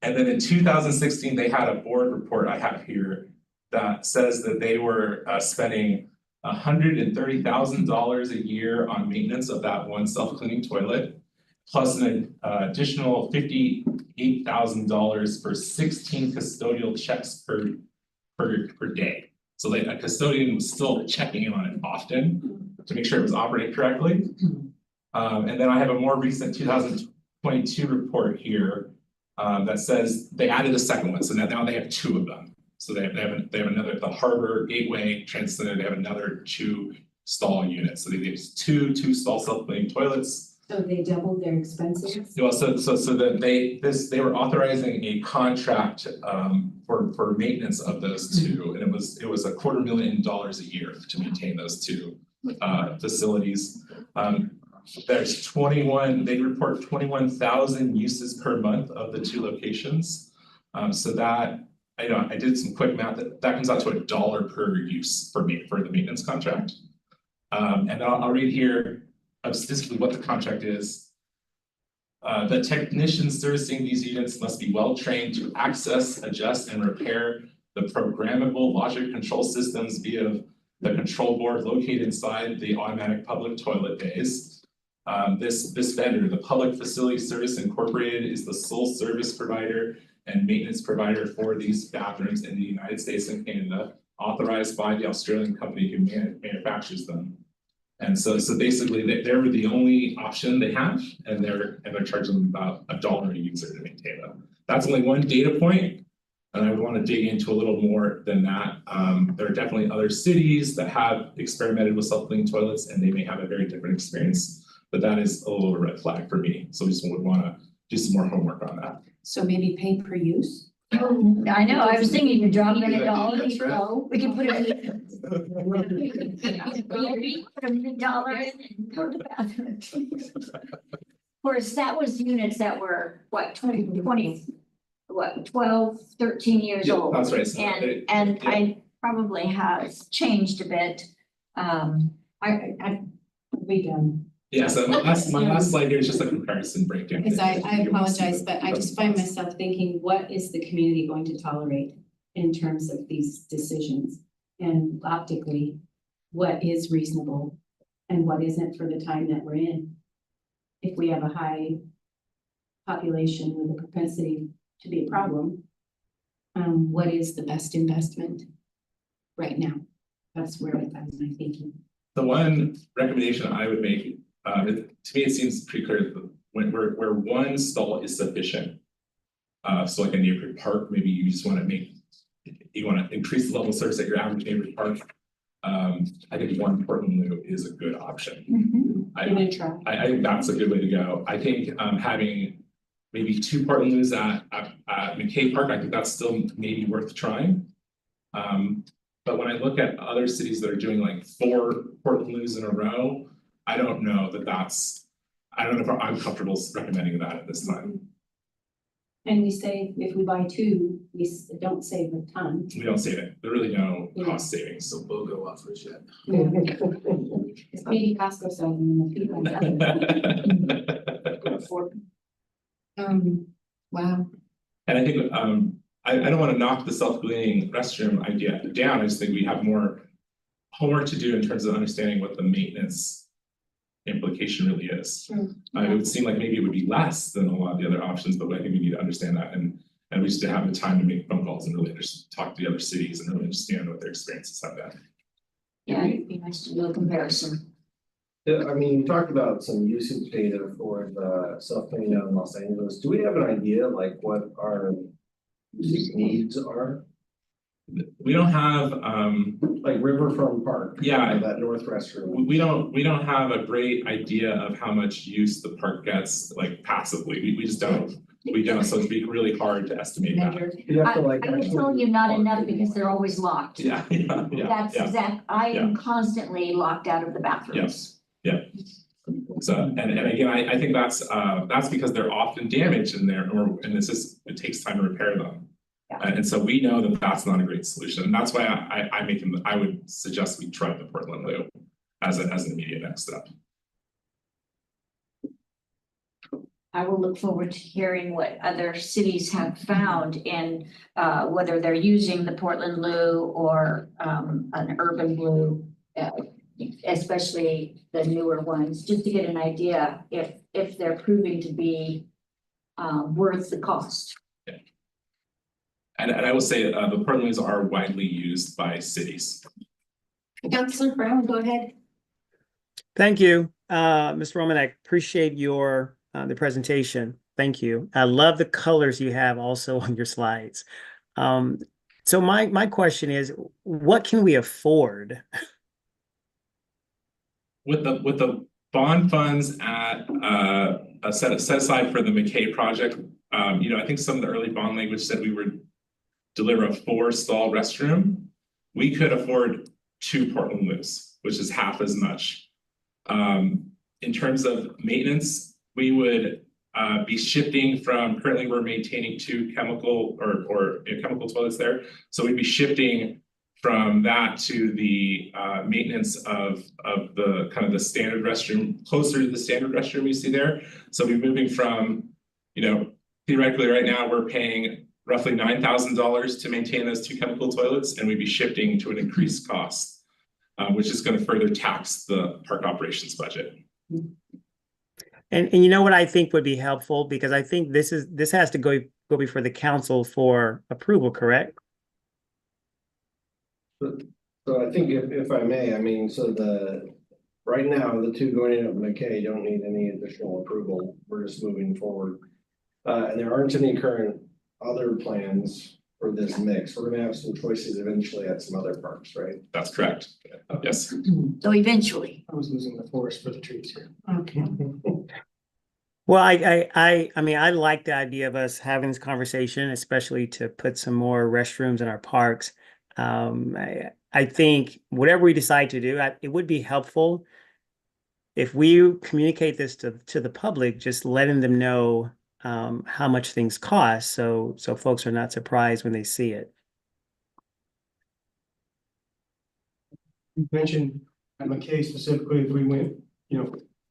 then in 2016, they had a board report I have here that says that they were spending $130,000 a year on maintenance of that one self-cleaning toilet, plus an additional $58,000 for 16 custodial checks per day. So like a custodian was still checking in on it often to make sure it was operating correctly. And then I have a more recent 2022 report here that says they added a second one, so now they have two of them. So they have another, the Harbor Gateway Transit Center, they have another 2 stall units, so they have two stall self-cleaning toilets. So they doubled their expenses? Well, so that they were authorizing a contract for maintenance of those two, and it was $250,000 a year to maintain those two facilities. There's 21, they report 21,000 uses per month of the 2 locations. So that I did some quick math, that comes out to $1 per use for the maintenance contract. And I'll read here specifically what the contract is. The technicians servicing these units must be well trained to access, adjust, and repair the programmable logic control systems via the control board located inside the automatic public toilet bays. This vendor, the Public Facility Service Incorporated, is the sole service provider and maintenance provider for these bathrooms in the United States and Canada, authorized by the Australian company who manufactures them. And so basically they were the only option they have, and they're charging them about $1 a user to maintain them. That's only one data point, and I would want to dig into a little more than that. There are definitely other cities that have experimented with self-cleaning toilets, and they may have a very different experience, but that is a little red flag for me. So we just would want to do some more homework on that. So maybe pay per use? I know, I was thinking you drop it $1, That's right. so we can put $1 in and go to the bathroom. Of course, that was units that were, what, 12, 13 years Yeah, old. that's right. So And yeah. I probably has changed a bit. We done. Yeah, so my last slide here is just a comparison breakdown. Because I apologize, but I just find myself thinking, what is the community going to tolerate in terms of these decisions? And optically, what is reasonable and what isn't for the time that we're in? If we have a high population with a propensity to be a problem, what is the best investment right now? That's where I'm thinking. The one recommendation I would make, to me, it seems pretty clear that where one stall is sufficient. So like a neighborhood park, maybe you just want to increase the level of service at your average neighborhood park. I think one Portland Loo is a good option. Give it a try. I think that's a good way to go. I think having maybe 2 Portland Loos at McKay Park, I think that's still maybe worth trying. But when I look at other cities that are doing like 4 Portland Loos in a row, I don't know if I'm comfortable recommending that at this time. And we say, if we buy 2, we don't save a ton. We don't save it. There are really no Yeah. cost savings. So BOGO offers yet. It's maybe Costco selling them in the people. Wow. And I think I don't want to knock the self-cleaning restroom idea down. I just think we have more homework to do in terms of understanding what the maintenance implication really is. Sure. It would seem like maybe it would be less than a lot of the other options, but I think we need to understand that, and we just have the time to make phone calls and really talk to the other cities and really understand what their experiences have been. Yeah, it'd be nice to do a comparison. Yeah, I mean, you talked about some usage data for the self-cleaning out in Los Angeles. Do we have an idea like what our usage needs are? We don't have Like Riverfront Park. Yeah. That north restroom. we don't have a great idea of how much use the park gets like passively. We just don't. So it'd be really hard to estimate that. Measure. You have to like. I would tell you not enough because they're always locked. Yeah. That's exact, I am constantly locked out of the bathrooms. So, and again, I think that's because they're often damaged in there, and it takes time to repair them. Yeah. And so we know that that's not a great solution, and that's why I would suggest we try the Portland Loop as an immediate next step. I will look forward to hearing what other cities have found in whether they're using the Portland Loo or an urban blue, especially the newer ones, just to get an idea if they're proving to be worth the cost. And I will say the Portland Loos are widely used by cities. Councilor Brown, go ahead. Thank you, Ms. Romanek. Appreciate your the presentation. Thank you. I love the colors you have also on your slides. So my question is, what can we afford? With the bond funds at set aside for the McKay project, I think some of the early bond language said we would deliver a 4-stall restroom. We could afford 2 Portland Loos, which is half as much. In terms of maintenance, we would be shifting from, currently we're maintaining 2 chemical or chemical toilets there. So we'd be shifting from that to the maintenance of the kind of the standard restroom, closer to the standard restroom you see there. So we're moving from, theoretically right now we're paying roughly $9,000 to maintain those 2 chemical toilets, and we'd be shifting to an increased cost, which is going to further tax the park operations budget. And you know what I think would be helpful, because I think this has to go before the council for approval, correct? So I think if I may, right now, the 2 going in at McKay don't need any additional approval. We're just moving forward. And there aren't any current other plans for this mix. We're gonna have some choices eventually at some other parks, right? That's correct. Yes. So eventually. I was losing the forest for the trees here. Okay. Well, I mean, I like the idea of us having this conversation, especially to put some more restrooms in our parks. I think whatever we decide to do, it would be helpful if we communicate this to the public, just letting them know how much things cost, so folks are not surprised when they see it. You mentioned at McKay specifically, if we went,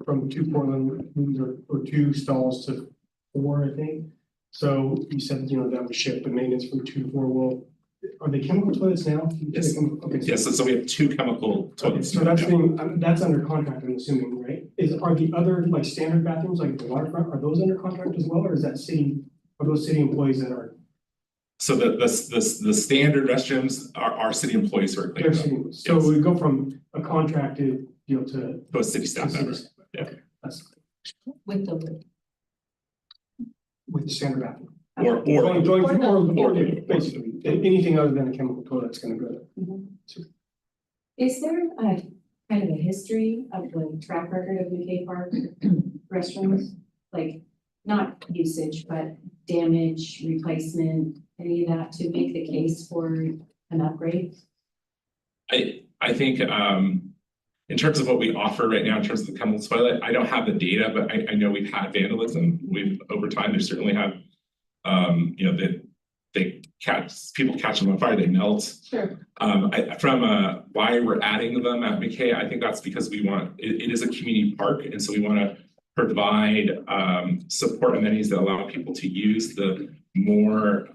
from 2 Portland Loos or 2 stalls to 4, I think. So you said, that would shift the maintenance from 2 to 4. Well, are they chemical toilets now? Yes. Okay. Yes, so we have 2 chemical toilets. So that's under contract, I'm assuming, right? Are the other like standard bathrooms, like the waterfront, are those under contract as well, or is that are those city employees that are? So the standard restrooms are city employees who are cleaning them. So we go from a contracted deal to To a city staff member. Yeah. Okay, that's With the. with the standard bathroom. Or Basically, anything other than a chemical toilet's gonna go there. Is there a kind of a history of the track record of McKay Park restrooms? Like, not usage, but damage, replacement, any of that to make the case for an upgrade? I think in terms of what we offer right now in terms of the chemical toilet, I don't have the data, but I know we've had vandalism. Over time, they certainly have people catch them on fire, they melt. Sure. From why we're adding them at McKay, I think that's because it is a community park, and so we want to provide support amenities that allow people to use the more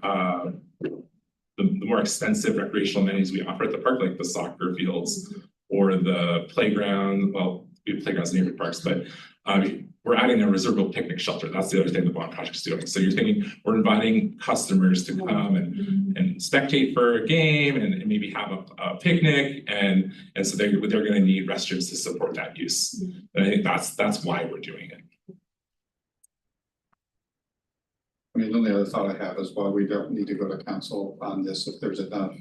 expensive recreational amenities we offer at the park, like the soccer fields or the playground. Well, we have playgrounds in neighborhood parks, but we're adding a reservable picnic shelter. That's the other thing the bond project's doing. So you're thinking we're inviting customers to come and spectate for a game and maybe have a picnic, and so they're going to need restrooms to support that use. And I think that's why we're doing it. I mean, the only other thought I have is why we don't need to go to council on this if there's enough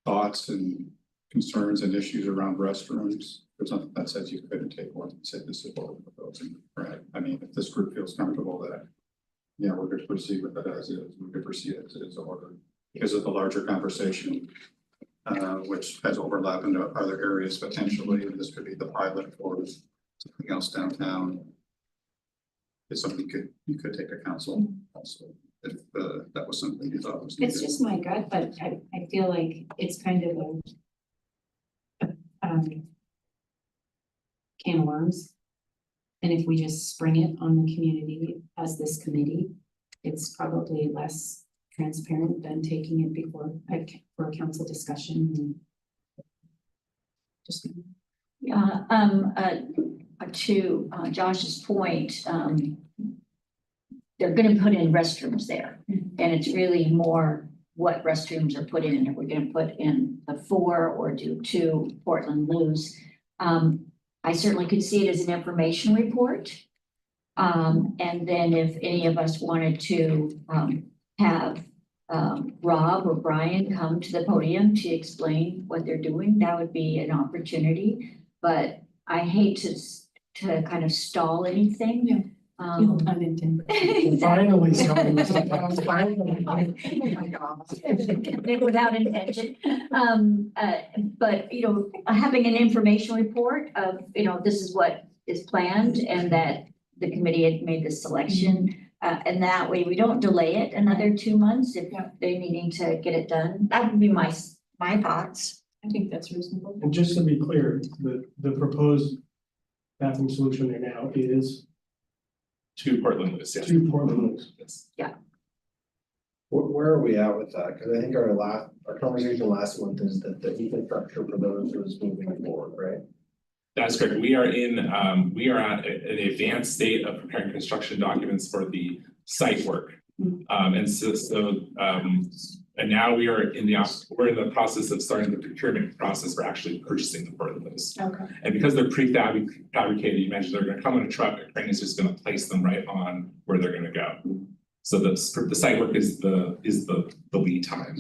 thoughts and concerns and issues around restrooms. There's nothing that says you couldn't take one and say this is what we're proposing, right? I mean, if this group feels comfortable that, we're going to proceed with it as is, we could proceed as it is ordered because of the larger conversation which has overlap into other areas potentially, and this could be the pilot for something else downtown. It's something you could take to council also, if that was something you thought was needed. It's just my gut, but I feel like it's kind of a can of worms. And if we just spring it on the community as this committee, it's probably less transparent than taking it before for a council discussion. And just To Josh's point, they're gonna put in restrooms there. And it's really more what restrooms are put in. If we're gonna put in the 4 or do 2 Portland Loos. I certainly could see it as an information report. And then if any of us wanted to have Rob or Brian come to the podium to explain what they're doing, that would be an opportunity. But I hate to kind of stall anything. Yeah. Unintended. Finally, something. Without intention. But, you know, having an information report of, you know, this is what is planned and that the committee had made this selection. And that way we don't delay it another 2 months if they're needing to get it done. That would be my thoughts. I think that's reasonable. And just to be clear, the proposed bathroom solution there now is 2 Portland Loos, yes. 2 Portland Loos. Yes. Where are we at with that? Cause I think our conversation last month is that the infrastructure for those was moving forward, right? That's correct. We are at an advanced state of preparing construction documents for the site work. And now we're in the process of starting the procurement process for actually purchasing the Portland Loos. Okay. And because they're prefabricated, you mentioned they're gonna come in a truck, a crane is just gonna place them right on where they're gonna go. So the site work is the lead time.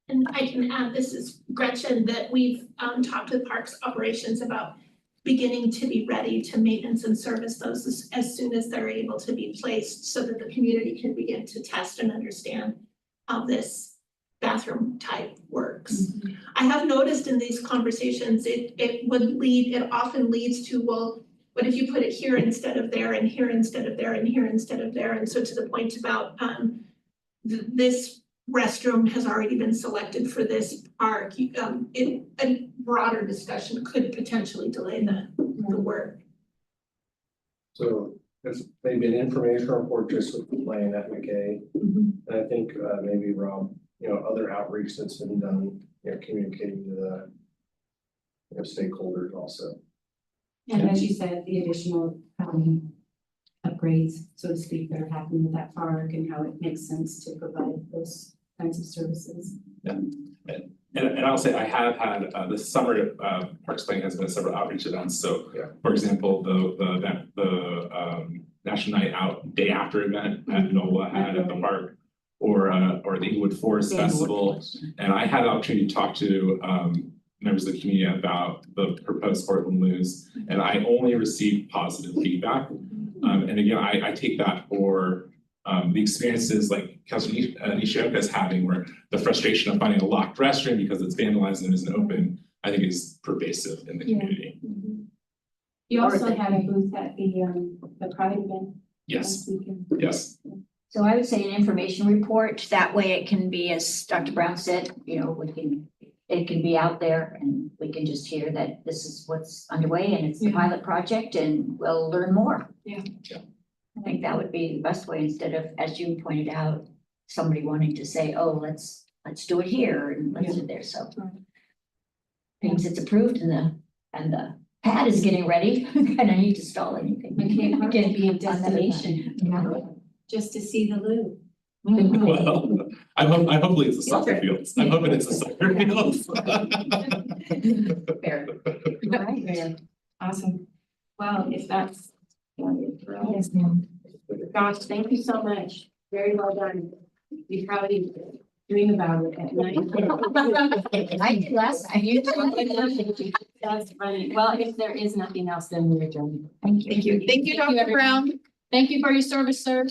And I can add, this is Gretchen, that we've talked with Parks Operations about beginning to be ready to maintenance and service those as soon as they're able to be placed so that the community can begin to test and understand how this bathroom type works. I have noticed in these conversations, it often leads to, well, what if you put it here instead of there and here instead of there and here instead of there? And so to the point about this restroom has already been selected for this park, a broader discussion could potentially delay the work. So it's maybe an information report just with the plan at McKay. And I think maybe Rob, other outreach that's been done, communicating to the stakeholders also. And as you said, the additional upgrades, so to speak, that are happening with that park and how it makes sense to provide those kinds of services. And I'll say I have had this summer, Parks Planning has been several outreach events. So for example, the National Night Out Day After event at NOLA had at the park, or the Inglewood Forest Festival. And I had an opportunity to talk to members of the community about the proposed Portland Loos, and I only received positive feedback. And again, I take that for the experiences like Councilor Nishioka is having, where the frustration of finding a locked restroom because it's vandalized and isn't open, I think is pervasive in the community. You also had a booth at the Pride event. Yes, yes. So I would say an information report. That way it can be, as Dr. Brown said, it can be out there and we can just hear that this is what's underway and it's a pilot project and we'll learn more. Yeah. I think that would be the best way, instead of, as you pointed out, somebody wanting to say, oh, let's do it here and let's do it there. So things it's approved and the pad is getting ready, and I need to stall anything. McKay can be a destination just to see the loo. Well, hopefully it's the soccer fields. I'm hoping it's the soccer fields. Fair. Right, fair. Awesome. Well, if that's. Yes, ma'am. Gosh, thank you so much. Very well done. We probably dream about it at night. I did last time. You did. That's funny. Well, if there is nothing else, then we're adjourned. Thank you. Thank you, Dr. Brown. Thank you for your service, sir.